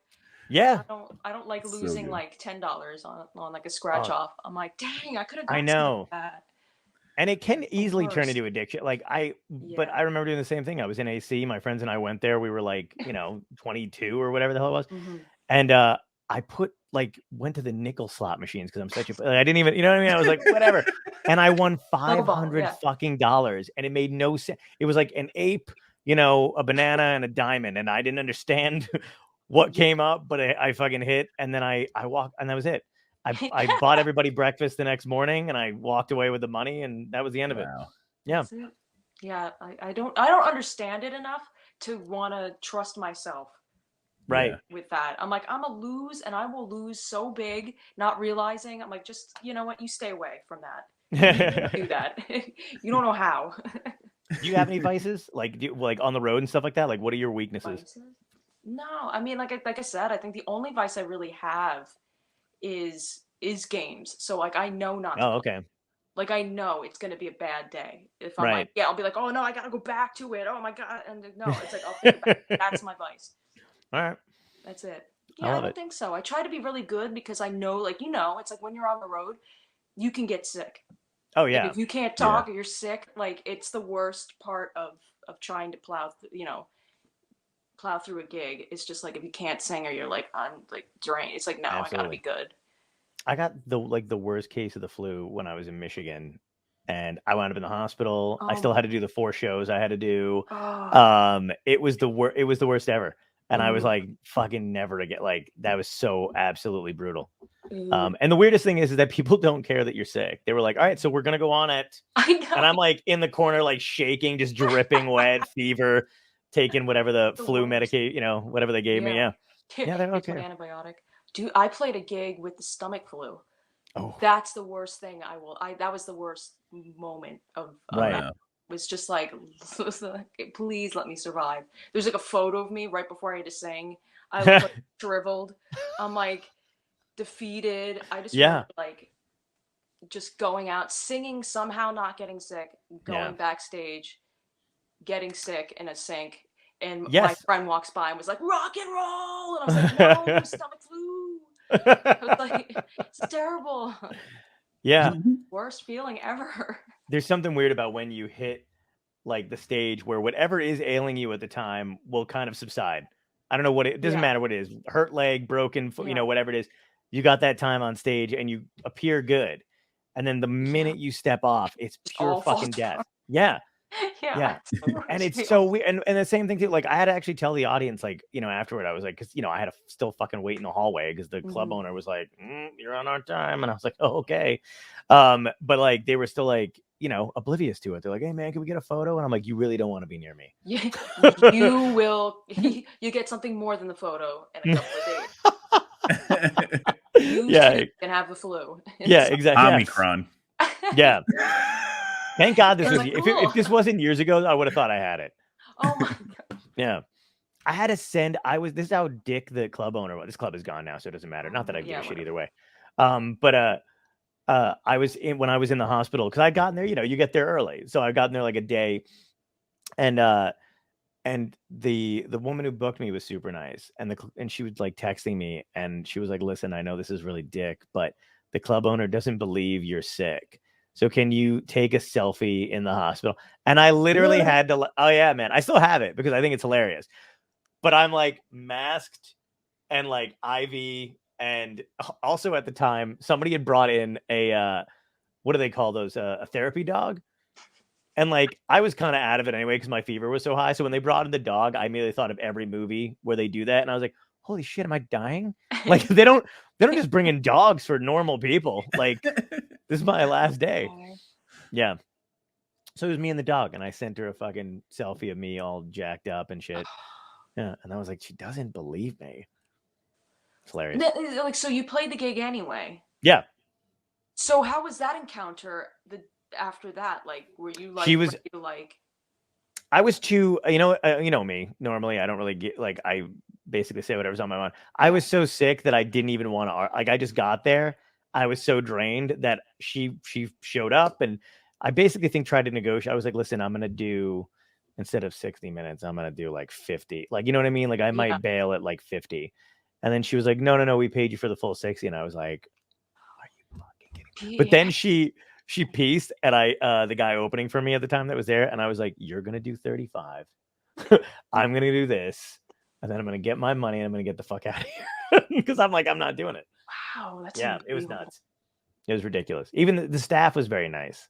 B: Yeah.
A: I don't like losing like $10 on like a scratch off. I'm like, dang, I could have done
B: I know.
A: something like that.
B: And it can easily turn into addiction. But I remember doing the same thing. I was in AC. My friends and I went there. We were like, 22 or whatever the hell it was. And I went to the nickel slot machines because I'm such a, I didn't even, you know what I mean? I was like, whatever. And I won $500 fucking dollars, and it made no sense. It was like an ape, a banana and a diamond. And I didn't understand what came up, but I fucking hit, and then I walked, and that was it. I bought everybody breakfast the next morning, and I walked away with the money, and that was the end of it. Yeah.
A: Yeah, I don't understand it enough to want to trust myself.
B: Right.
A: With that. I'm like, I'm a lose, and I will lose so big, not realizing. I'm like, just, you know what? You stay away from that. You do that. You don't know how.
B: Do you have any vices? Like, on the road and stuff like that? Like, what are your weaknesses?
A: Vices? No, I mean, like I said, I think the only vice I really have is games. So like, I know not to.
B: Oh, okay.
A: Like, I know it's gonna be a bad day. If I'm like, I'll be like, oh no, I gotta go back to it. Oh my god, and no, it's like, I'll think about it. That's my vice.
B: All right.
A: That's it. Yeah, I don't think so. I try to be really good because I know, like, it's like when you're on the road, you can get sick.
B: Oh yeah.
A: Like, if you can't talk or you're sick, like, it's the worst part of trying to plow through a gig. It's just like, if you can't sing or you're like, I'm like drained. It's like, no, I gotta be good.
B: I got the worst case of the flu when I was in Michigan, and I wound up in the hospital. I still had to do the 4 shows I had to do. It was the worst ever. And I was like, fucking never again. Like, that was so absolutely brutal. And the weirdest thing is that people don't care that you're sick. They were like, all right, so we're going to go on it.
A: I know.
B: And I'm like in the corner, like shaking, just dripping wet, fever, taking whatever the flu medication, whatever they gave me. Yeah. Yeah, they don't care.
A: Antibiotic. Dude, I played a gig with the stomach flu.
B: Oh.
A: That's the worst thing that was the worst moment of that. Was just like, please let me survive. There's like a photo of me right before I had to sing. I was like shriveled. I'm like defeated. I just remember, like, just going out, singing, somehow not getting sick, going backstage, getting sick in a sink, and my friend walks by and was like, rock and roll, and I was like, no, stomach flu. I was like, it's terrible.
B: Yeah.
A: Worst feeling ever.
B: There's something weird about when you hit like the stage where whatever is ailing you at the time will kind of subside. I don't know what it doesn't matter what it is. Hurt leg, broken foot, whatever it is. You got that time on stage and you appear good. And then the minute you step off, it's pure fucking death. Yeah. Yeah. And it's so weird. And the same thing too, like, I had to actually tell the audience, like, afterward, I was like, because I had to still fucking wait in the hallway because the club owner was like, you're on our time. And I was like, oh, okay. But like, they were still like, oblivious to it. They're like, hey man, can we get a photo? And I'm like, you really don't want to be near me.
A: You will, you get something more than the photo in a couple of days. You can have the flu.
B: Yeah, exactly.
D: Omicron.
B: Yeah. Thank God this was, like, if this wasn't years ago, I would have thought I had it.
A: Oh my God.
B: Yeah. I had to send, this is how dick the club owner was. This club is gone now, so it doesn't matter. Not that I give a shit either way. But I was when I was in the hospital, because I'd gotten there, you get there early. So I gotten there like a day, and the woman who booked me was super nice. And she was like texting me, and she was like, listen, I know this is really dick, but the club owner doesn't believe you're sick. So can you take a selfie in the hospital? And I literally had to, oh yeah, man, I still have it because I think it's hilarious. But I'm like masked and like IV. And also at the time, somebody had brought in a, what do they call those? A therapy dog. And like, I was kind of out of it anyway, because my fever was so high. So when they brought in the dog, I immediately thought of every movie where they do that. And I was like, holy shit, am I dying? Like, they don't just bring in dogs for normal people. Like, this is my last day. Yeah. So it was me and the dog, and I sent her a fucking selfie of me all jacked up and shit. Yeah. And I was like, she doesn't believe me. It's hilarious.
A: Like, so you played the gig anyway?
B: Yeah.
A: So how was that encounter after that? Like, were you like,
B: I was too, you know me, normally I don't really get, like, I basically say whatever's on my mind. I was so sick that I didn't even want to, like, I just got there. I was so drained that she showed up, and I basically tried to negotiate. I was like, listen, I'm going to do, instead of 60 minutes, I'm going to do like 50. Like, you know what I mean? Like, I might bail at like 50. And then she was like, no, we paid you for the full 60. And I was like, are you fucking kidding me? But then she pieced at the guy opening for me at the time that was there. And I was like, you're going to do 35. I'm going to do this. And then I'm going to get my money and I'm going to get the fuck out of here. Because I'm like, I'm not doing it.
A: Wow. That's
B: it was nuts. It was ridiculous. Even the staff was very nice.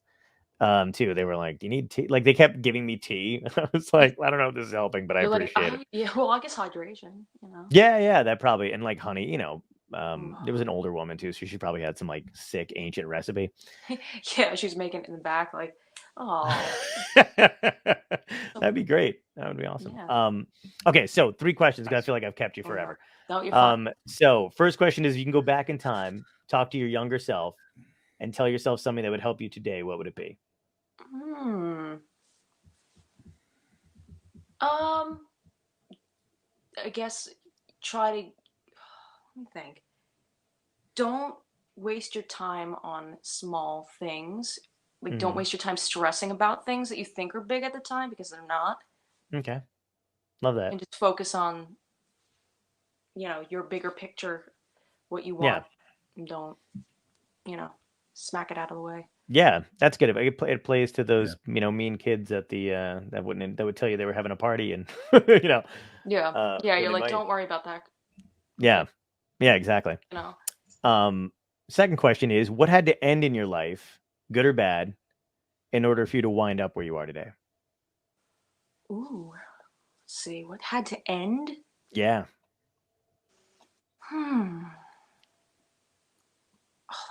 B: too. They were like, "Do you need tea?" Like they kept giving me tea. I was like, "I don't know if this is helping, but I appreciate it."
A: Yeah, well, I guess hydration,
B: Yeah, that probably, and like honey, there was an older woman too, so she probably had some like sick ancient recipe.
A: Yeah, she's making it in the back, like, oh,
B: that'd be great. That would be awesome.
A: Yeah.
B: Okay, so 3 questions because I feel like I've kept you forever.
A: No, you're fine.
B: So first question is, you can go back in time, talk to your younger self, and tell yourself something that would help you today. What would it be?
A: I guess let me think. Don't waste your time on small things. Like, don't waste your time stressing about things that you think are big at the time, because they're not.
B: Okay. Love that.
A: And just focus on, your bigger picture, what you want. And don't, smack it out of the way.
B: Yeah, that's good. It plays to those, mean kids at the that would tell you they were having a party and
A: Yeah, you're like, don't worry about that.
B: Yeah, exactly. Second question is, what had to end in your life, good or bad, in order for you to wind up where you are today?
A: Ooh, let's see, what had to end?
B: Yeah.
A: Oh,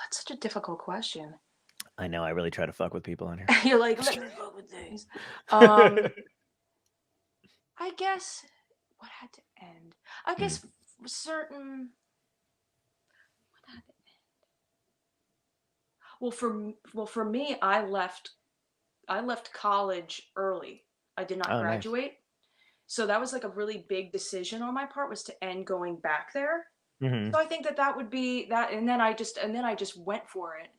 A: that's such a difficult question.
B: I know. I really try to fuck with people on here.
A: You're like, let me fuck with things. I guess what had to end? I guess certain. What had to end? Well, for me, I left college early. I did not graduate, nice. So that was like a really big decision on my part, was to end going back there. So I think that would be that, and then I just went for it.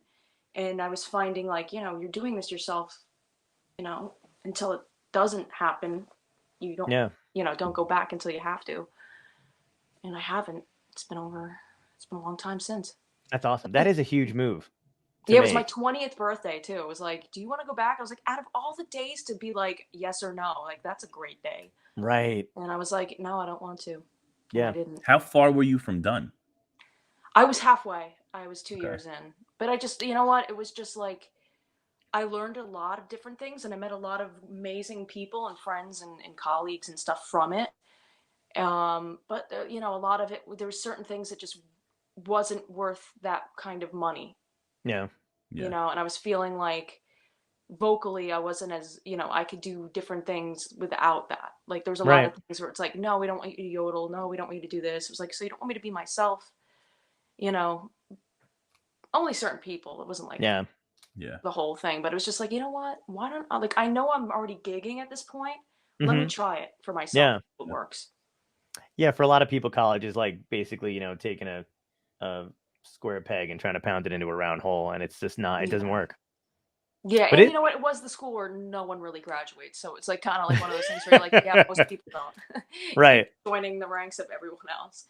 A: And I was finding, like, you're doing this yourself, until it doesn't happen. You don't, don't go back until you have to. And I haven't. It's been a long time since.
B: That's awesome. That is a huge move.
A: Yeah, it was my 20th birthday too. It was like, do you want to go back? I was like, out of all the days to be like, yes or no, like, that's a great day.
B: Right.
A: And I was like, no, I don't want to.
B: Yeah.
A: I didn't.
D: How far were you from done?
A: I was halfway. I was 2 years in. But I just, you know what? It was just like, I learned a lot of different things, and I met a lot of amazing people and friends and colleagues and stuff from it. But, a lot of it, there were certain things that just wasn't worth that kind of money.
B: Yeah.
A: And I was feeling like vocally I wasn't as, I could do different things without that. Like, there was a lot of things where it's like, no, we don't want you to yodel. No, we don't want you to do this. It was like, so you don't want me to be myself, only certain people. It wasn't like the whole thing, but it was just like, you know what? Why don't I know I'm already gigging at this point. Let me try it for myself. Yeah. If it works.
B: Yeah. For a lot of people, college is like basically, taking a square peg and trying to pound it into a round hole, and it's just not. It doesn't work.
A: Yeah, but you know what? It was the school where no one really graduates, so it's like kind of like one of those things where you're like, yeah, most people don't.
B: Right.
A: Joining the ranks of everyone else.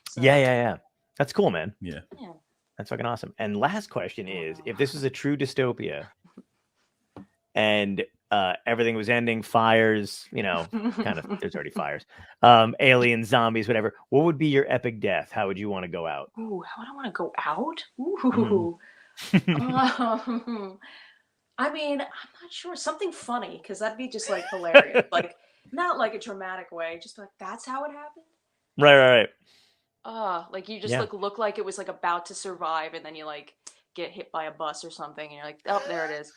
B: So. Yeah. That's cool, man.
D: Yeah.
B: That's fucking awesome. And last question is, if this was a true dystopia and everything was ending, fires, kind of, there's already fires, aliens, zombies, whatever, what would be your epic death? How would you want to go out?
A: Ooh, how would I want to go out? Ooh. I mean, I'm not sure. Something funny, because that'd be just like hilarious. Like, not like a dramatic way, just like, that's how it happened.
B: Right.
A: Like you just look like it was like about to survive, and then you like get hit by a bus or something, and you're like, oh, there it is.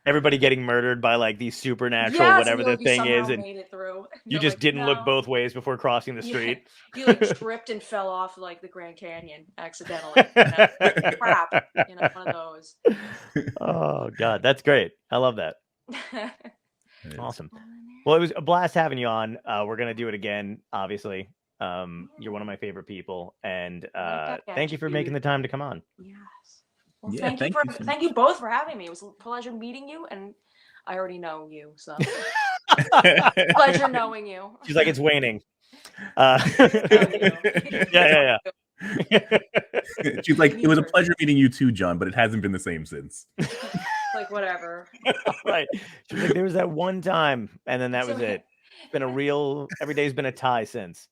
B: Everybody getting murdered by like these supernatural whatever the thing is, and
A: made it through.
B: You just didn't look both ways before crossing the street.
A: You like tripped and fell off like the Grand Canyon accidentally. Crap, one of those.
B: Oh God, that's great. I love that. Awesome. Well, it was a blast having you on. We're gonna do it again, obviously. You're one of my favorite people, and thank you for making the time to come on.
A: Yes. Well, thank you both for having me. It was a pleasure meeting you, and I already know you, so pleasure knowing you.
B: She's like, it's waning. Yeah.
D: She's like, it was a pleasure meeting you too, John, but it hasn't been the same since.
A: Like, whatever.
B: Right. She's like, there was that one time, and then that was it. It's been every day's been a tie since.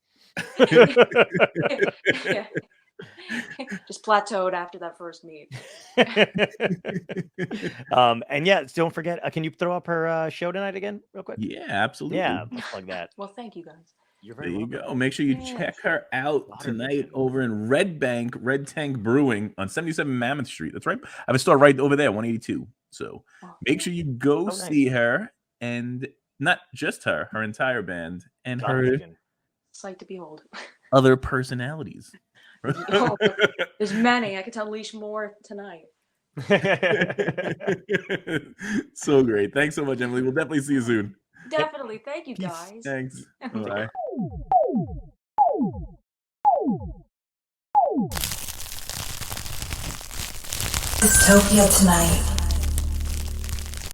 A: Yeah. Just plateaued after that first meet.
B: And yeah, don't forget, can you throw up her show tonight again real quick?
D: Yeah, absolutely.
B: Yeah, let's plug that.
A: Well, thank you guys.
B: You're
D: There
B: very
D: you
B: welcome.
D: go. Make sure you check her out tonight over in Red Tank Brewing on 77 Mammoth Street. That's right. I have a store right over there, 182. So make sure you go see her, and not just her entire band, and her
A: sight to behold.
D: Other personalities.
A: Oh, there's many. I could tell Leash more tonight.
D: So great. Thanks so much, Emily. We'll definitely see you soon.
A: Definitely. Thank you, guys.
D: Thanks. Bye.
C: Dystopia tonight.